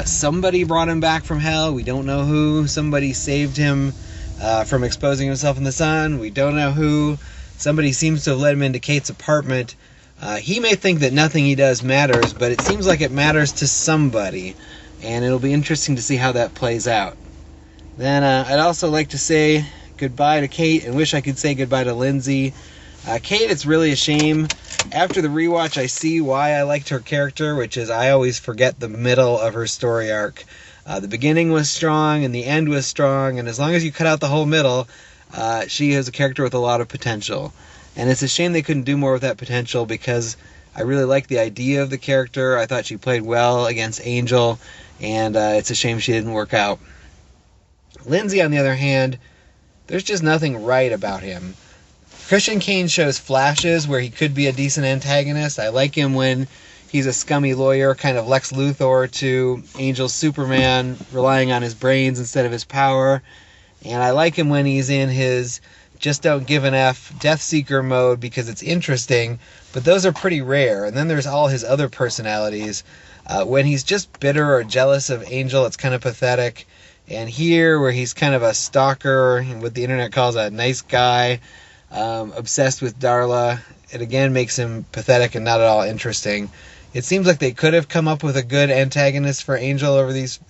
Somebody brought him back from hell. We don't know who. Somebody saved him from exposing himself in the sun. We don't know who. Somebody seems to have led him into Kate's apartment. He may think that nothing he does matters, but it seems like it matters to somebody. And it'll be interesting to see how that plays out. Then I'd also like to say goodbye to Kate and wish I could say goodbye to Lindsay. Kate, it's really a shame. After the rewatch, I see why I liked her character, which is I always forget the middle of her story arc. The beginning was strong and the end was strong, and as long as you cut out the whole middle, she is a character with a lot of potential. And it's a shame they couldn't do more with that potential, because I really like the idea of the character. I thought she played well against Angel, and it's a shame she didn't work out. Lindsay, on the other hand, there's just nothing right about him. Christian Kane shows flashes where he could be a decent antagonist. I like him when he's a scummy lawyer, kind of Lex Luthor to Angel's Superman, relying on his brains instead of his power. And I like him when he's in his just don't give an F Deathseeker mode because it's interesting, but those are pretty rare. And then there's all his other personalities. When he's just bitter or jealous of Angel, it's kind of pathetic. And here, where he's kind of a stalker, what the internet calls a nice guy, obsessed with Darla. It again makes him pathetic and not at all interesting. It seems like they could have come up with a good antagonist for Angel over these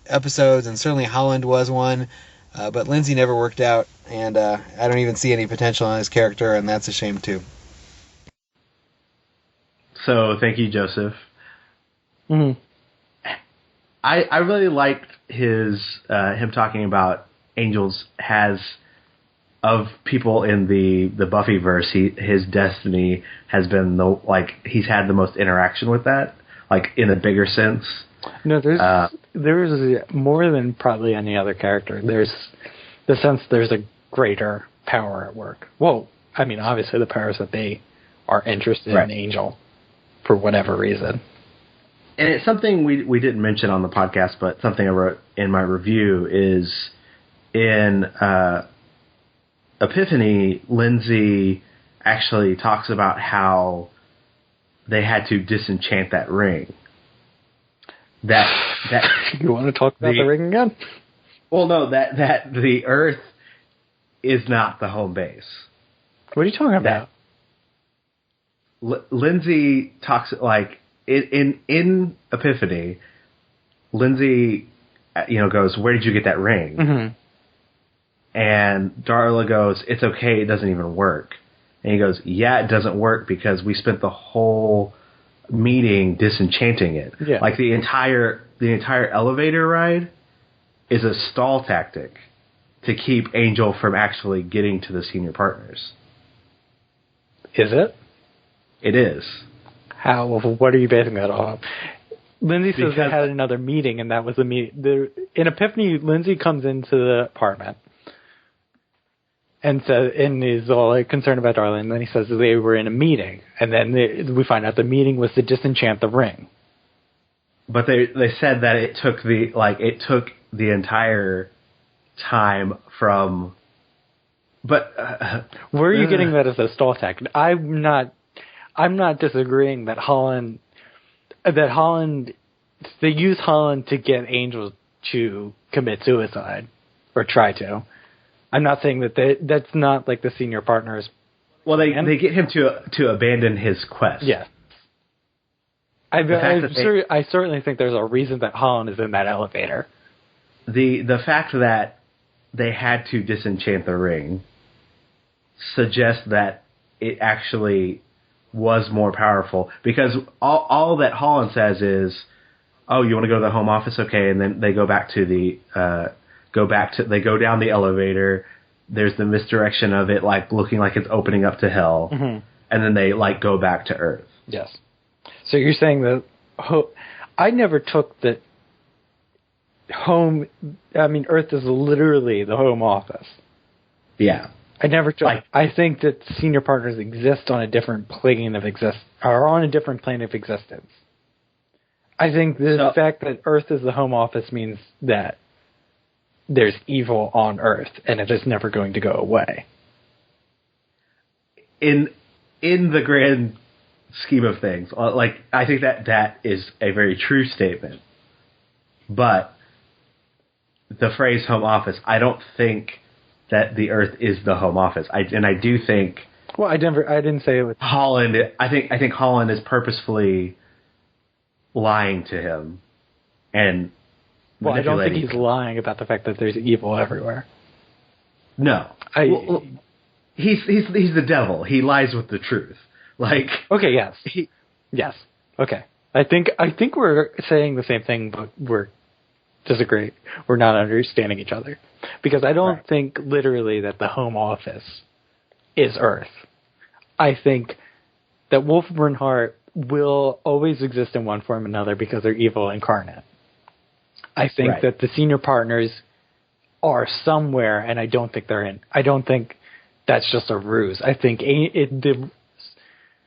episodes, and certainly Holland was one, but Lindsay never worked out, and I don't even see any potential in his character, and that's a shame too. So thank you, Joseph. Mm-hmm. I really liked him talking about Angel's has of people in the Buffyverse. His destiny has been he's had the most interaction with that, like in a bigger sense. No, there's more than probably any other character. There's the sense there's a greater power at work. Well, I mean, obviously the powers that they are interested in Angel for whatever reason. And it's something we didn't mention on the podcast, but something I wrote in my review is in Epiphany, Lindsay actually talks about how they had to disenchant that ring. That you want to talk about the ring again? Well, no, that the Earth is not the home base. What are you talking about? Lindsay talks like in Epiphany. Lindsay, goes, "Where did you get that ring?" Mm-hmm. And Darla goes, "It's okay, it doesn't even work." And he goes, "Yeah, it doesn't work because we spent the whole meeting disenchanting it. Yeah. Like the entire elevator ride is a stall tactic to keep Angel from actually getting to the senior partners." Is it? It is. How? What are you basing that off? Lindsay says they had another meeting, and that was the meeting. In Epiphany, Lindsay comes into the apartment and is all concerned about Darla, and then he says they were in a meeting, and then we find out the meeting was to disenchant the ring. But they said that it took the entire time from. But where are you getting that as a stall tactic? I'm not disagreeing that Holland they use Holland to get Angel to commit suicide or try to. I'm not saying that's not like the senior partners. Well, they get him to abandon his quest. Yes. I certainly think there's a reason that Holland is in that elevator. The fact that they had to disenchant the ring suggests that it actually was more powerful, because all that Holland says is, "Oh, you want to go to the home office? Okay," and then they go down the elevator. There's the misdirection of it, like looking like it's opening up to hell, mm-hmm. and then they go back to Earth. Yes. So you're saying that I never took that home. I mean, Earth is literally the home office. Yeah. I never took. I think that senior partners exist on a different plane of existence. I think the fact that Earth is the home office means that there's evil on Earth, and it is never going to go away. In the grand scheme of things, I think that is a very true statement. But the phrase "home office," I don't think that the Earth is the home office. I do think. Well, I didn't say it was Holland. I think Holland is purposefully lying to him, and I don't think he's lying about the fact that there's evil everywhere. No, he's the devil. He lies with the truth. Okay, yes, yes, okay. I think we're saying the same thing, but we're disagree. We're not understanding each other, because I don't think literally that the home office is Earth. I think that Wolf and Bernhardt will always exist in one form or another because they're evil incarnate. I think that the senior partners are somewhere, and I don't think they're in. I don't think that's just a ruse. I think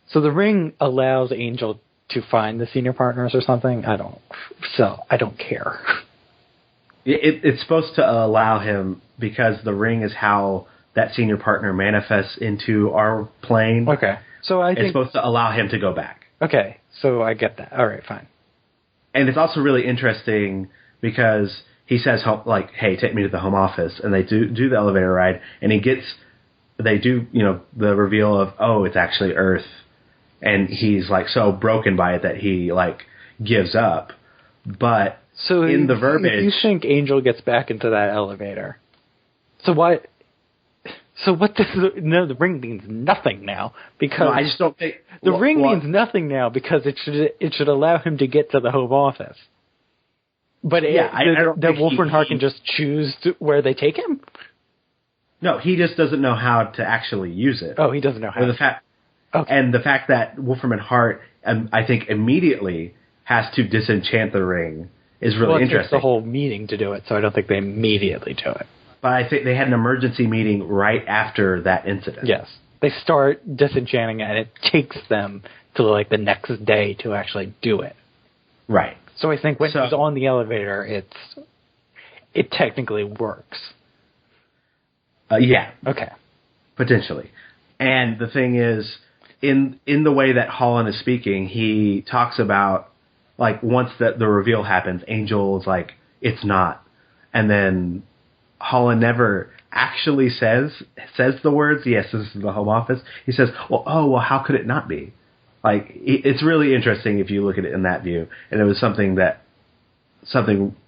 so the ring allows Angel to find the senior partners or something. I don't care. It's supposed to allow him, because the ring is how that senior partner manifests into our plane. Okay. So I think it's supposed to allow him to go back. Okay. So I get that. All right, fine. And it's also really interesting because he says, "Hey, take me to the home office," and they do the elevator ride, and he gets they do, the reveal of, oh, it's actually Earth, and he's like so broken by it that he like gives up. But so in the verbiage, if you think Angel gets back into that elevator, so why? So what does the ring means nothing now, because I just don't think the ring means nothing now because it should allow him to get to the Home Office. But I don't think Wolfram Hart can just choose where they take him. No, he just doesn't know how to actually use it. Oh, he doesn't know how. And the fact that Wolfram and Hart, I think, immediately has to disenchant the ring is really interesting. It takes the whole meeting to do it, so I don't think they immediately do it. But I think they had an emergency meeting right after that incident. Yes. They start disenchanting it, and it takes them to like the next day to actually do it. Right. So I think when he's on the elevator, it technically works. Yeah. Okay. Potentially. And the thing is, in the way that Holland is speaking, he talks about, like, once the reveal happens, Angel is like, it's not. And then Holland never actually says the words, yes, this is the Home Office. He says, well, how could it not be? Like, it's really interesting if you look at it in that view. And it was something that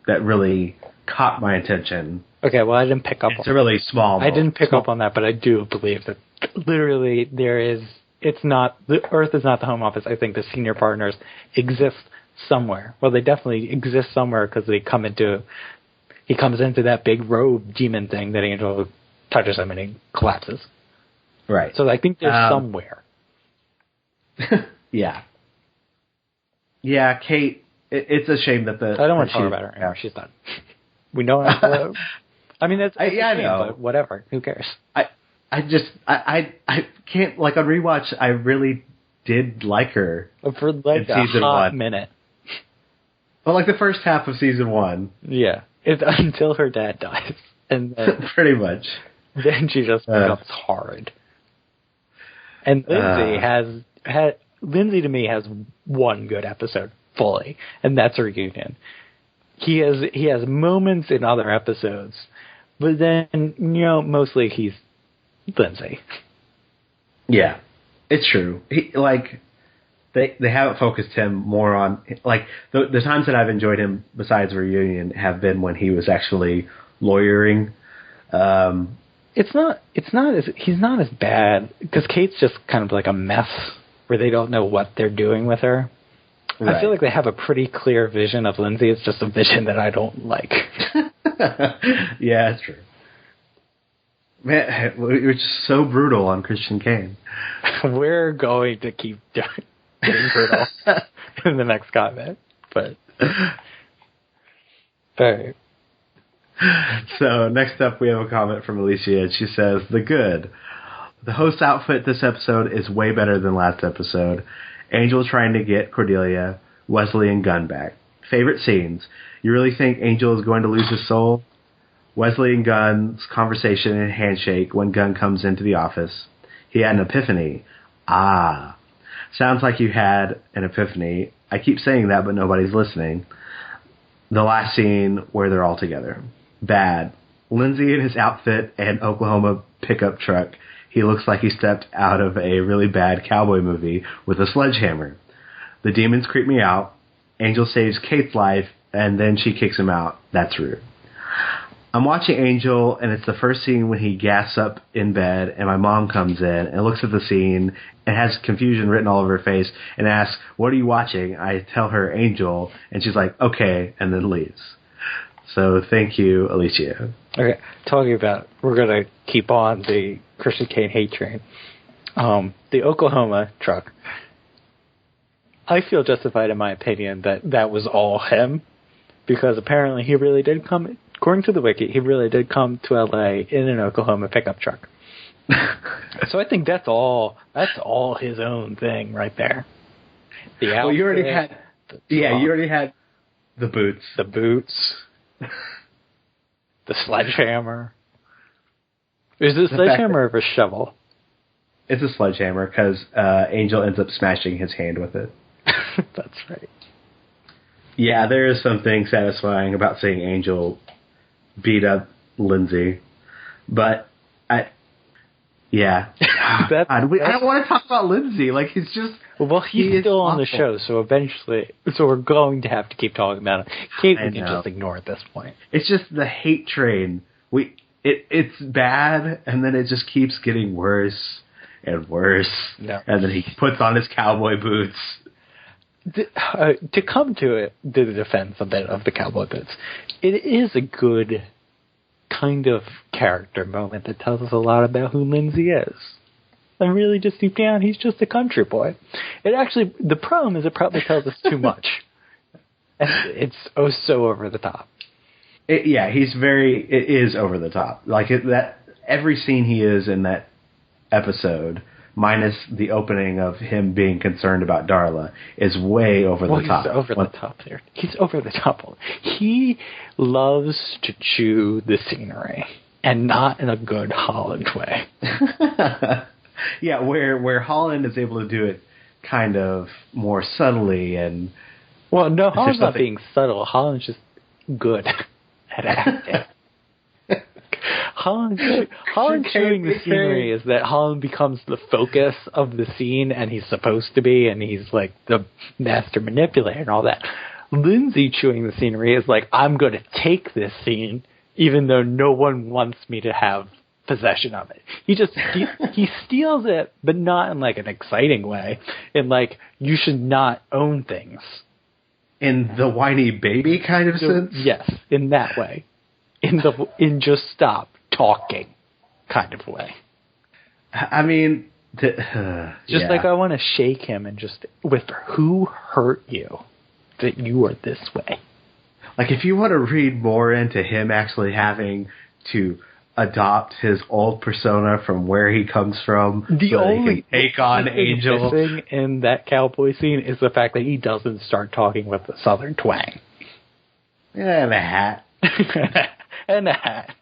really caught my attention. Okay, well, I didn't pick up. It's a really small. I didn't pick up on that, but I do believe that literally it's not, the Earth is not the Home Office. I think the senior partners exist somewhere. Well, they definitely exist somewhere because he comes into that big robe demon thing that Angel touches him and he collapses. Right. So I think they're somewhere. Yeah. Yeah, Kate, it's a shame that I don't want to talk about her anymore. She's done. We know how. I mean, that's I know. But whatever. Who cares? I can't, like, on Rewatch, I really did like her. For like a hot minute. Well, like the first half of season 1. Yeah. Until her dad dies. And then, pretty much. Then she just becomes horrid. And Lindsay to me has one good episode fully, and that's a reunion. He has moments in other episodes, but then mostly he's Lindsay. Yeah, it's true. They haven't focused him more on, like, the times that I've enjoyed him besides reunion have been when he was actually lawyering. He's not as bad because Kate's just kind of like a mess where they don't know what they're doing with her. Right. I feel like they have a pretty clear vision of Lindsay. It's just a vision that I don't like. Yeah, that's true. Man, you're so brutal on Christian Kane. We're going to keep getting brutal in the next comment. But all right. So next up we have a comment from Alicia, and she says, "The good. The host's outfit this episode is way better than last episode. Angel trying to get Cordelia, Wesley, and Gunn back. Favorite scenes. You really think Angel is going to lose his soul? Wesley and Gunn's conversation and handshake when Gunn comes into the office. He had an epiphany. Ah. Sounds like you had an epiphany. I keep saying that, but nobody's listening. The last scene where they're all together. Bad. Lindsay in his outfit and Oklahoma pickup truck. He looks like he stepped out of a really bad cowboy movie with a sledgehammer. The demons creep me out. Angel saves Kate's life, and then she kicks him out. That's rude. I'm watching Angel, and it's the first scene when he gasps up in bed, and my mom comes in and looks at the scene and has confusion written all over her face and asks, "What are you watching?" I tell her Angel, and she's like, "Okay," and then leaves. So thank you, Alicia. Okay, talking about, we're going to keep on the Christian Kane hate train. The Oklahoma truck. I feel justified in my opinion that was all him, because apparently he really did come, according to the wiki, he really did come to LA in an Oklahoma pickup truck. So I think that's all his own thing right there. The outfit, well, you already had, you already had the boots. The boots. The sledgehammer. Is it a sledgehammer or a shovel? It's a sledgehammer because Angel ends up smashing his hand with it. That's right. Yeah, there is something satisfying about seeing Angel beat up Lindsay. But Yeah. That- God, I don't want to talk about Lindsay. Like, he's just... Well, he he's is still on the awful. show, so we're going to have to keep talking about him. We can know. just ignore at this point. It's just the hate train. It's bad, and then it just keeps getting worse and worse. No. And then he puts on his cowboy boots. To come to the defense a bit of the cowboy boots, it is a good kind of character moment that tells us a lot about who Lindsay is. And really, just deep down, he's just a country boy. The problem is it probably tells us too much. And it's so over the top. It is over the top. Like, that every scene he is in that episode, minus the opening of him being concerned about Darla, is way over the top. He's over the top there. He's over the top. He loves to chew the scenery, and not in a good Holland way. Yeah, where Holland is able to do it kind of more subtly and... Well, no, Holland's not being subtle. Holland's just good at acting. Holland chewing the scenery is that Holland becomes the focus of the scene, and he's supposed to be, and he's like the master manipulator and all that. Lindsay chewing the scenery is like, I'm going to take this scene, even though no one wants me to have possession of it. He steals it, but not in like an exciting way. In like, you should not own things. In the whiny baby kind of sense? Yes, in that way. In just stop talking kind of way. I mean, just like I want to shake him and just whisper, who hurt you that you are this way? Like, if you want to read more into him actually having to adopt his old persona from where he comes from, the only he can take on Angel. Thing in that cowboy scene is the fact that he doesn't start talking with the southern twang. Yeah, and a hat. And a hat.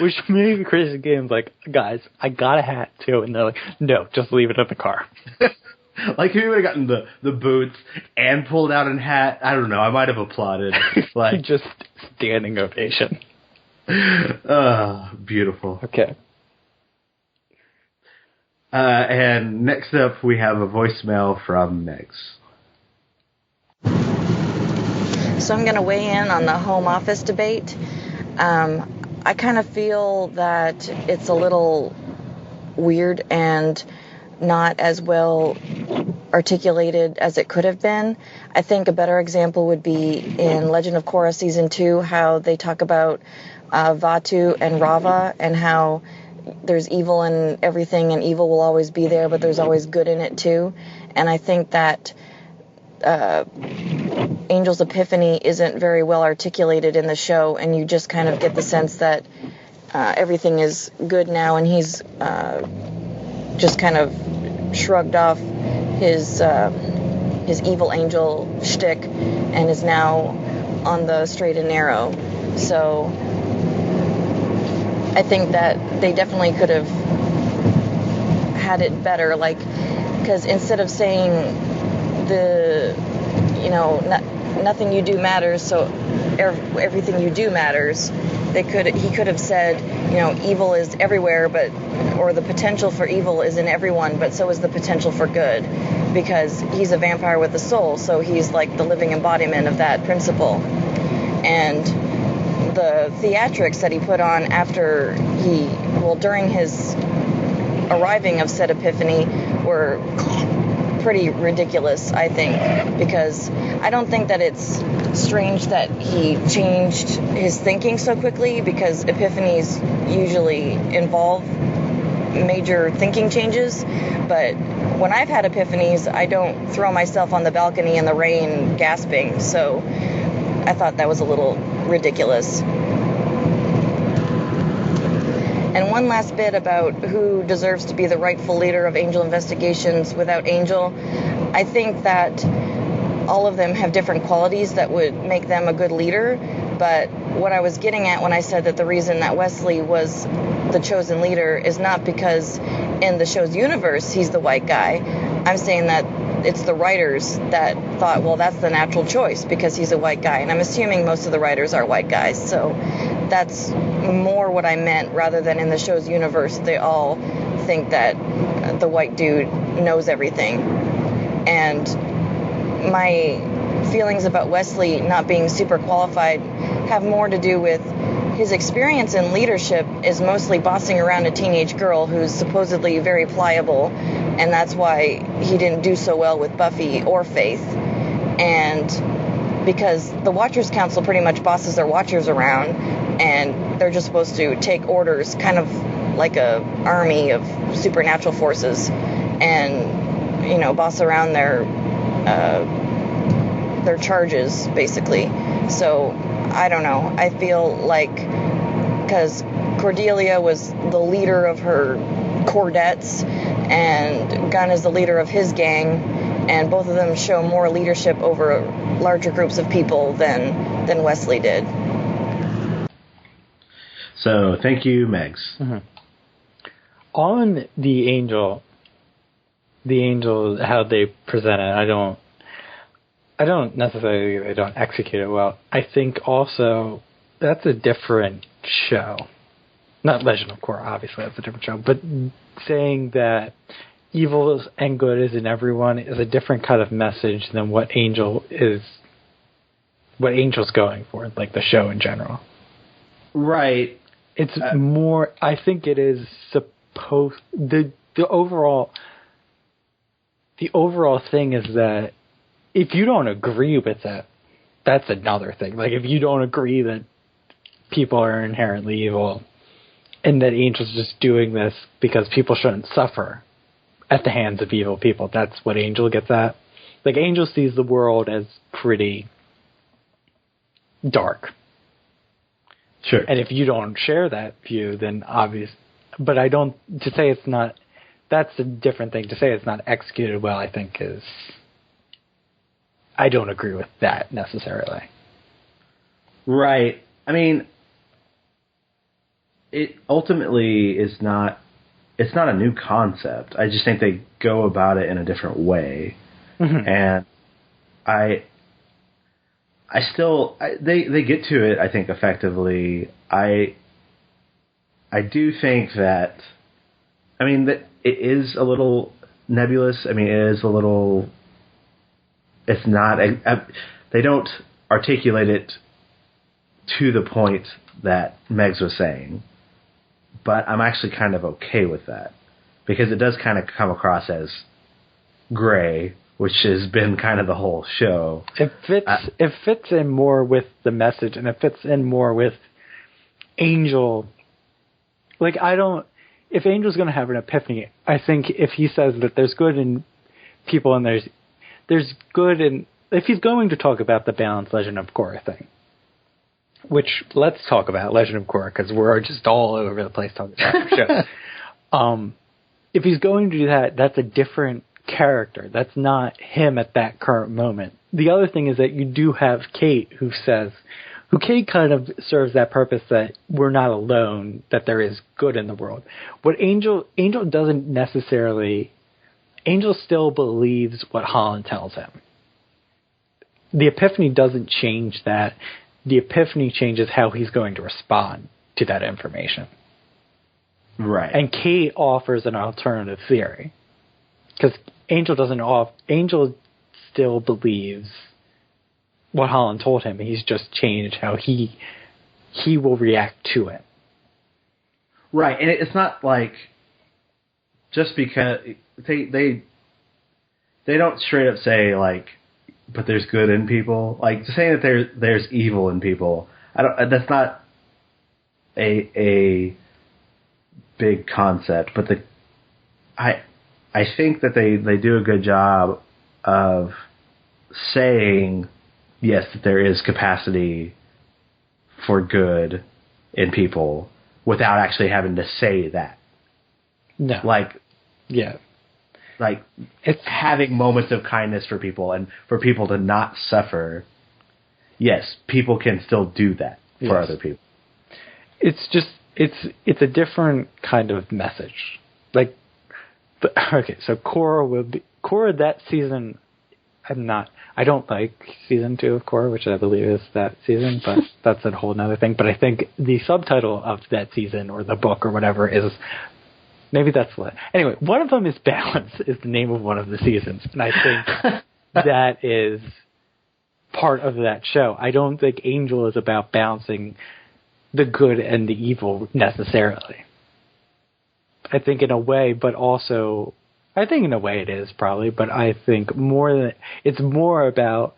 Which maybe Chris Game's like, guys, I got a hat too. And they're like, no, just leave it at the car. Like, if he would have gotten the boots and pulled out a hat, I don't know, I might have applauded. Like, just standing ovation. Beautiful. Okay. And next up, we have a voicemail from Megs. So I'm going to weigh in on the home office debate. I kind of feel that it's a little weird and not as well articulated as it could have been. I think a better example would be in Legend of Korra Season 2, how they talk about Vatu and Rava and how there's evil in everything and evil will always be there, but there's always good in it too. And I think that Angel's epiphany isn't very well articulated in the show, and you just kind of get the sense that everything is good now, and he's just kind of shrugged off his evil angel shtick and is now on the straight and narrow. So I think that they definitely could have had it better, like, because instead of saying nothing you do matters, so everything you do matters, he could have said, evil is everywhere, or the potential for evil is in everyone, but so is the potential for good, because he's a vampire with a soul, so he's like the living embodiment of that principle. And the theatrics that he put on during his arriving of said epiphany were pretty ridiculous, I think, because I don't think that it's strange that he changed his thinking so quickly, because epiphanies usually involve major thinking changes, but when I've had epiphanies, I don't throw myself on the balcony in the rain gasping, so I thought that was a little ridiculous. And one last bit about who deserves to be the rightful leader of Angel Investigations without Angel. I think that all of them have different qualities that would make them a good leader, but what I was getting at when I said that the reason that Wesley was the chosen leader is not because in the show's universe he's the white guy. I'm saying that it's the writers that thought, well, that's the natural choice because he's a white guy, and I'm assuming most of the writers are white guys, so that's more what I meant rather than in the show's universe they all think that the white dude knows everything. And my feelings about Wesley not being super qualified have more to do with his experience in leadership is mostly bossing around a teenage girl who's supposedly very pliable, and that's why he didn't do so well with Buffy or Faith. And because the Watchers Council pretty much bosses their Watchers around, and they're just supposed to take orders, kind of like a army of supernatural forces, and, you know, boss around their charges, basically. So, I don't know. I feel like, because Cordelia was the leader of her Cordettes, and Gunn is the leader of his gang, and both of them show more leadership over larger groups of people than Wesley did. So, thank you, Megs. Mm-hmm. On the Angel, how they present it, I don't necessarily, they don't execute it well. I think also that's a different show. Not Legend of Korra, obviously, that's a different show. But saying that evil and good is in everyone is a different kind of message than what Angel's going for, like the show in general. Right. It's more, I think it is supposed, the overall thing is that if you don't agree with it, that's another thing. Like, if you don't agree that people are inherently evil and that Angel's just doing this because people shouldn't suffer at the hands of evil people, that's what Angel gets at. Like, Angel sees the world as pretty dark. Sure. And if you don't share that view, then obvious. But I don't, to say it's not, that's a different thing. To say it's not executed well, I think is, I don't agree with that necessarily. Right. I mean, it ultimately is not, it's not a new concept. I just think they go about it in a different way. Mm-hmm. And they get to it, I think, effectively. I do think that, I mean, that it is a little nebulous. I mean, it is a little, it's not, they don't articulate it to the point that Megs was saying, but I'm actually kind of okay with that, because it does kind of come across as gray, which has been kind of the whole show. It fits in more with the message, and it fits in more with Angel. Like, if Angel's going to have an epiphany, I think if he says that there's good in people and there's good in, if he's going to talk about the balanced Legend of Korra thing, which, let's talk about Legend of Korra, because we're just all over the place talking about the show. If he's going to do that, that's a different character. That's not him at that current moment. The other thing is that you do have Kate, who Kate kind of serves that purpose that we're not alone, that there is good in the world. What Angel doesn't necessarily, Angel still believes what Holland tells him. The epiphany doesn't change that. The epiphany changes how he's going to respond to that information. Right. And Kate offers an alternative theory. Because Angel still believes what Holland told him. He's just changed how he will react to it. Right, and it's not like just because they don't straight up say, like, but there's good in people. Like, saying that there's evil in people, that's not a big concept. But I think that they do a good job of saying, yes, that there is capacity for good in people without actually having to say that. No. It's having moments of kindness for people and for people to not suffer. Yes, people can still do that for other people. It's just, it's a different kind of message. Like, okay, so Korra that season, I don't like season 2 of Core, which I believe is that season, but that's a whole nother thing. But I think the subtitle of that season or the book or whatever is, maybe that's what. Anyway, one of them is Balance is the name of one of the seasons. And I think that is part of that show. I don't think Angel is about balancing the good and the evil necessarily. I think in a way, but also, I think in a way it is probably, but I think it's more about,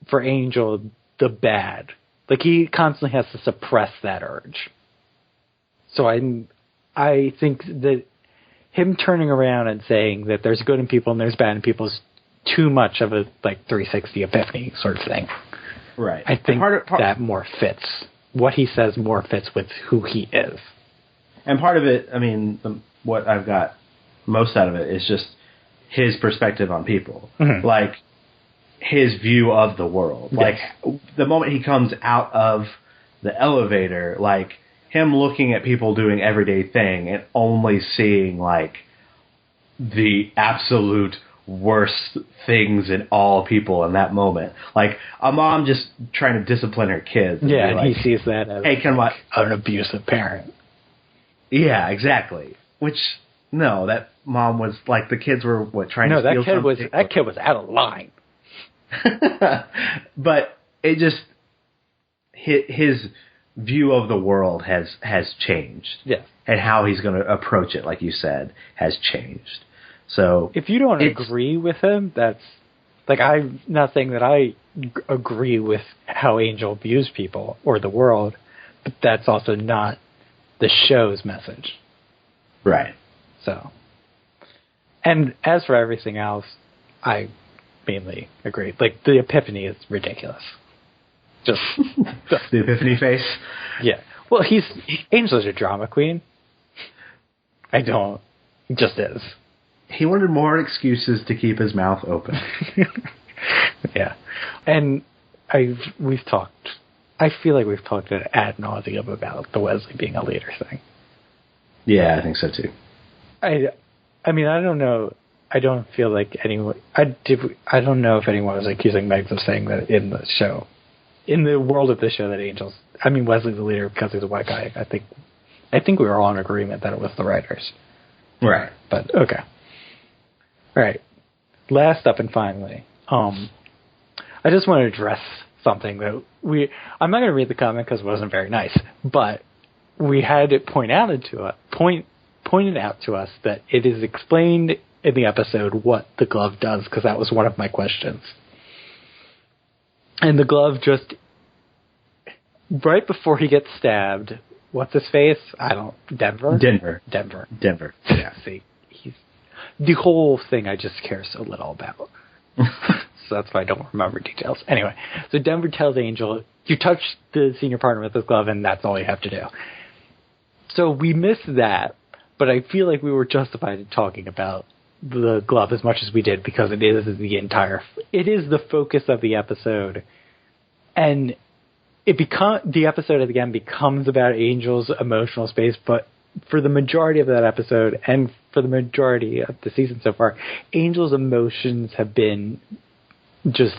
for Angel, the bad. Like, he constantly has to suppress that urge. So I think that him turning around and saying that there's good in people and there's bad in people is too much of a, 360 epiphany sort of thing. Right. I think that more fits. What he says more fits with who he is. And part of it, I mean, what I've got most out of it is just his perspective on people. Mm-hmm. Like, his view of the world. Yes. Like, the moment he comes out of the elevator, like, him looking at people doing everyday thing and only seeing, like, the absolute worst things in all people in that moment. Like, a mom just trying to discipline her kids. Yeah, and he sees that as an abusive parent. Yeah, exactly. Which, no, that mom was, like, the kids were, trying to steal something? That kid was out of line. But it just, his view of the world has changed. Yes. And how he's going to approach it, like you said, has changed. So if you don't agree with him, that's, like, I'm not saying that I agree with how Angel views people or the world, but that's also not the show's message. Right. So, and as for everything else, I mainly agree. Like, the epiphany is ridiculous. Just the epiphany face? Yeah. Well, Angel's a drama queen. It just is. He wanted more excuses to keep his mouth open. Yeah. And I feel like we've talked ad nauseum about the Wesley being a leader thing. Yeah, I think so too. I mean, I don't know. I don't feel like anyone. I don't know if anyone was accusing Megs of saying that in the show, in the world of the show, that Wesley's the leader because he's a white guy. I think we were all in agreement that it was the writers. Right. But okay. All right. Last up and finally, I just want to address something that I'm not going to read the comment because it wasn't very nice, but we had it pointed out to us that it is explained in the episode what the glove does, because that was one of my questions. And the glove just, right before he gets stabbed, what's his face? Denver. Yeah, see, the whole thing I just care so little about. So that's why I don't remember details. Anyway, so Denver tells Angel, you touch the senior partner with this glove and that's all you have to do. So we missed that, but I feel like we were justified in talking about the glove as much as we did because it is the focus of the episode. And the episode again becomes about Angel's emotional space, but for the majority of that episode and for the majority of the season so far, Angel's emotions have been just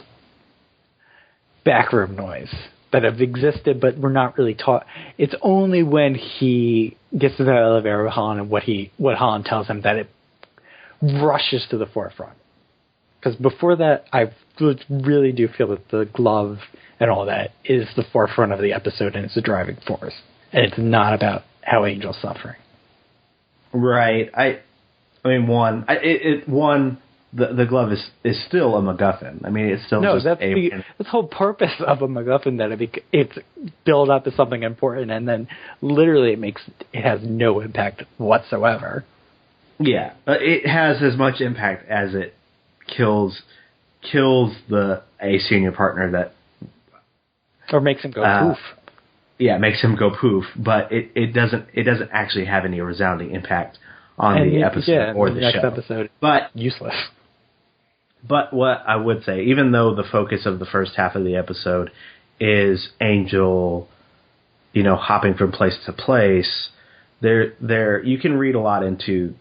backroom noise that have existed, but we're not really taught. It's only when he gets to the elevator with Han and what Han tells him that it rushes to the forefront. Because before that, I really do feel that the glove and all that is the forefront of the episode and it's the driving force. And it's not about how Angel's suffering. Right. I mean, the glove is still a MacGuffin. I mean, it's still that's the whole purpose of a MacGuffin, that it's built up as something important, and then literally it has no impact whatsoever. Yeah, it has as much impact as it kills a senior partner or makes him go poof. Yeah, it makes him go poof, but it doesn't actually have any resounding impact on the episode or the next show. Episode, but useless. But what I would say, even though the focus of the first half of the episode is Angel, hopping from place to place, there you can read a lot into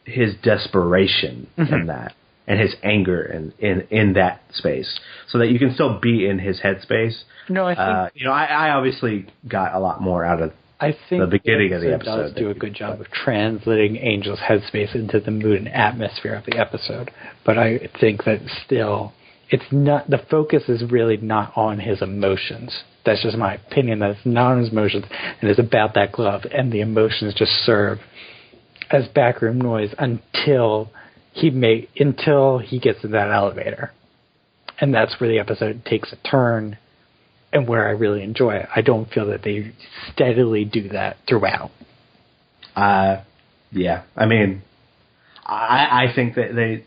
his desperation in that. and his anger in that space, so that you can still be in his headspace. No, I think I obviously got a lot more out of I think the beginning of the episode. Does do a good job of translating Angel's headspace into the mood and atmosphere of the episode, but I think that still it's not, the focus is really not on his emotions. That's just my opinion. That it's not on his emotions, and it's about that glove, and the emotions just serve as backroom noise until he gets in that elevator, and that's where the episode takes a turn, and where I really enjoy it. I don't feel that they steadily do that throughout. Yeah, I mean, I think that they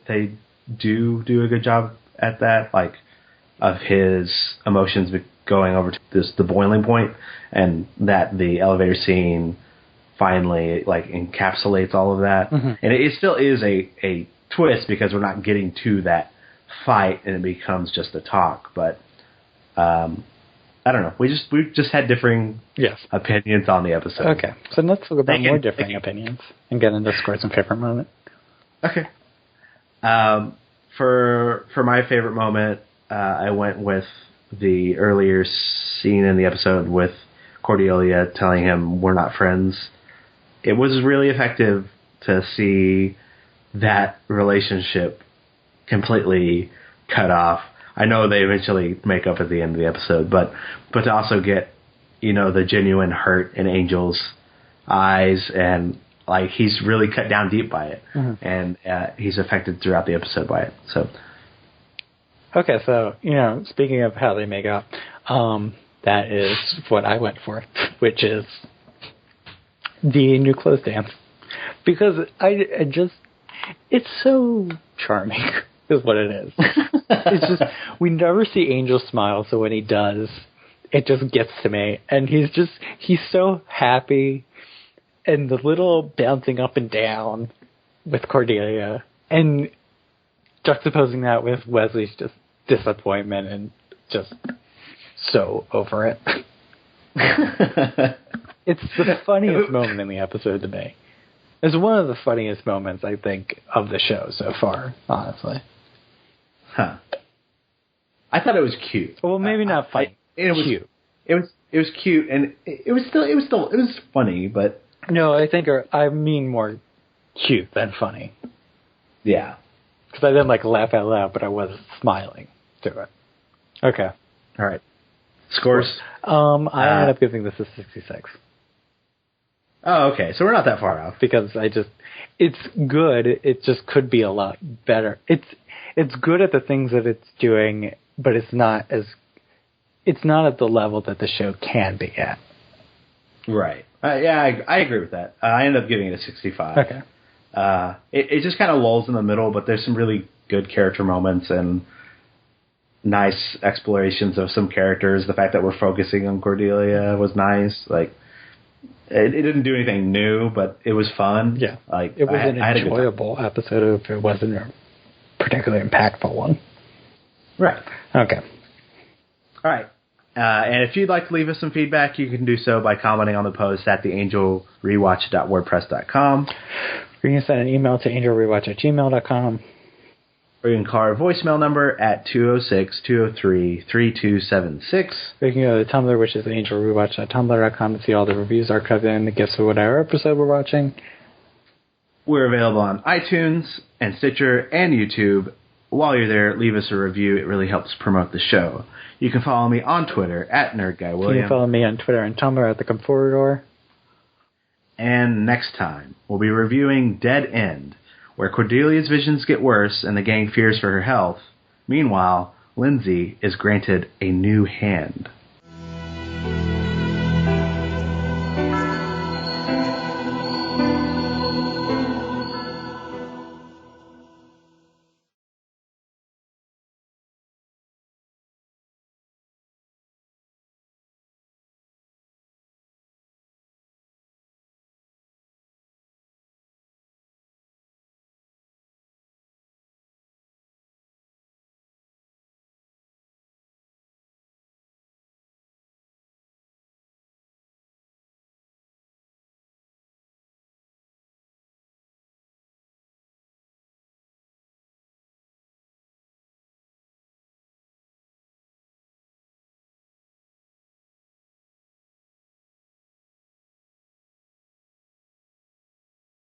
do a good job at that, like, of his emotions going over to the boiling point, and that the elevator scene finally, like, encapsulates all of that. Mm-hmm. And it still is a twist, because we're not getting to that fight and it becomes just a talk, but I don't know. We just had differing opinions on the episode. Okay, so let's talk about more differing opinions and get into scores and favorite moment. Okay. For my favorite moment, I went with the earlier scene in the episode with Cordelia telling him we're not friends. It was really effective to see that relationship completely cut off. I know they eventually make up at the end of the episode, but to also get, the genuine hurt in Angel's eyes, and like he's really cut down deep by it, mm-hmm. and he's affected throughout the episode by it. So, okay, so speaking of how they make up, that is what I went for, which is the new clothes dance, because I just it's so charming. Is what it is. It's just, we never see Angel smile, so when he does, it just gets to me. And he's so happy, and the little bouncing up and down with Cordelia, and juxtaposing that with Wesley's just disappointment and just so over it. It's the funniest moment in the episode to me. It's one of the funniest moments, I think, of the show so far, honestly. Huh. I thought it was cute. Well, maybe not funny. It was cute. It was cute, and it was funny, but no, I mean more cute than funny. Yeah, because I didn't laugh out loud, but I was smiling through it. Okay, all right. Scores. I ended up giving this a 66. Oh, okay. So we're not that far off. Because it's good. It just could be a lot better. It's good at the things that it's doing, but it's not at the level that the show can be at. Right. Yeah, I agree with that. I ended up giving it a 65. Okay. It just kind of lulls in the middle, but there's some really good character moments and nice explorations of some characters. The fact that we're focusing on Cordelia was nice. It didn't do anything new, but it was fun. Yeah. It was an enjoyable episode if it wasn't a particularly impactful one. Right. Okay. All right. And if you'd like to leave us some feedback, you can do so by commenting on the post at theangelrewatch.wordpress.com. Or you can send an email to angelrewatch@gmail.com. Or you can call our voicemail number at 206-203-3276. Or you can go to the Tumblr, which is angelrewatch.tumblr.com, to see all the reviews archived and the gifts of whatever episode we're watching. We're available on iTunes and Stitcher and YouTube. While you're there, leave us a review. It really helps promote the show. You can follow me on Twitter at NerdGuyWilliam. You can follow me on Twitter and Tumblr at TheComfortador. And next time, we'll be reviewing Dead End, where Cordelia's visions get worse and the gang fears for her health. Meanwhile, Lindsay is granted a new hand.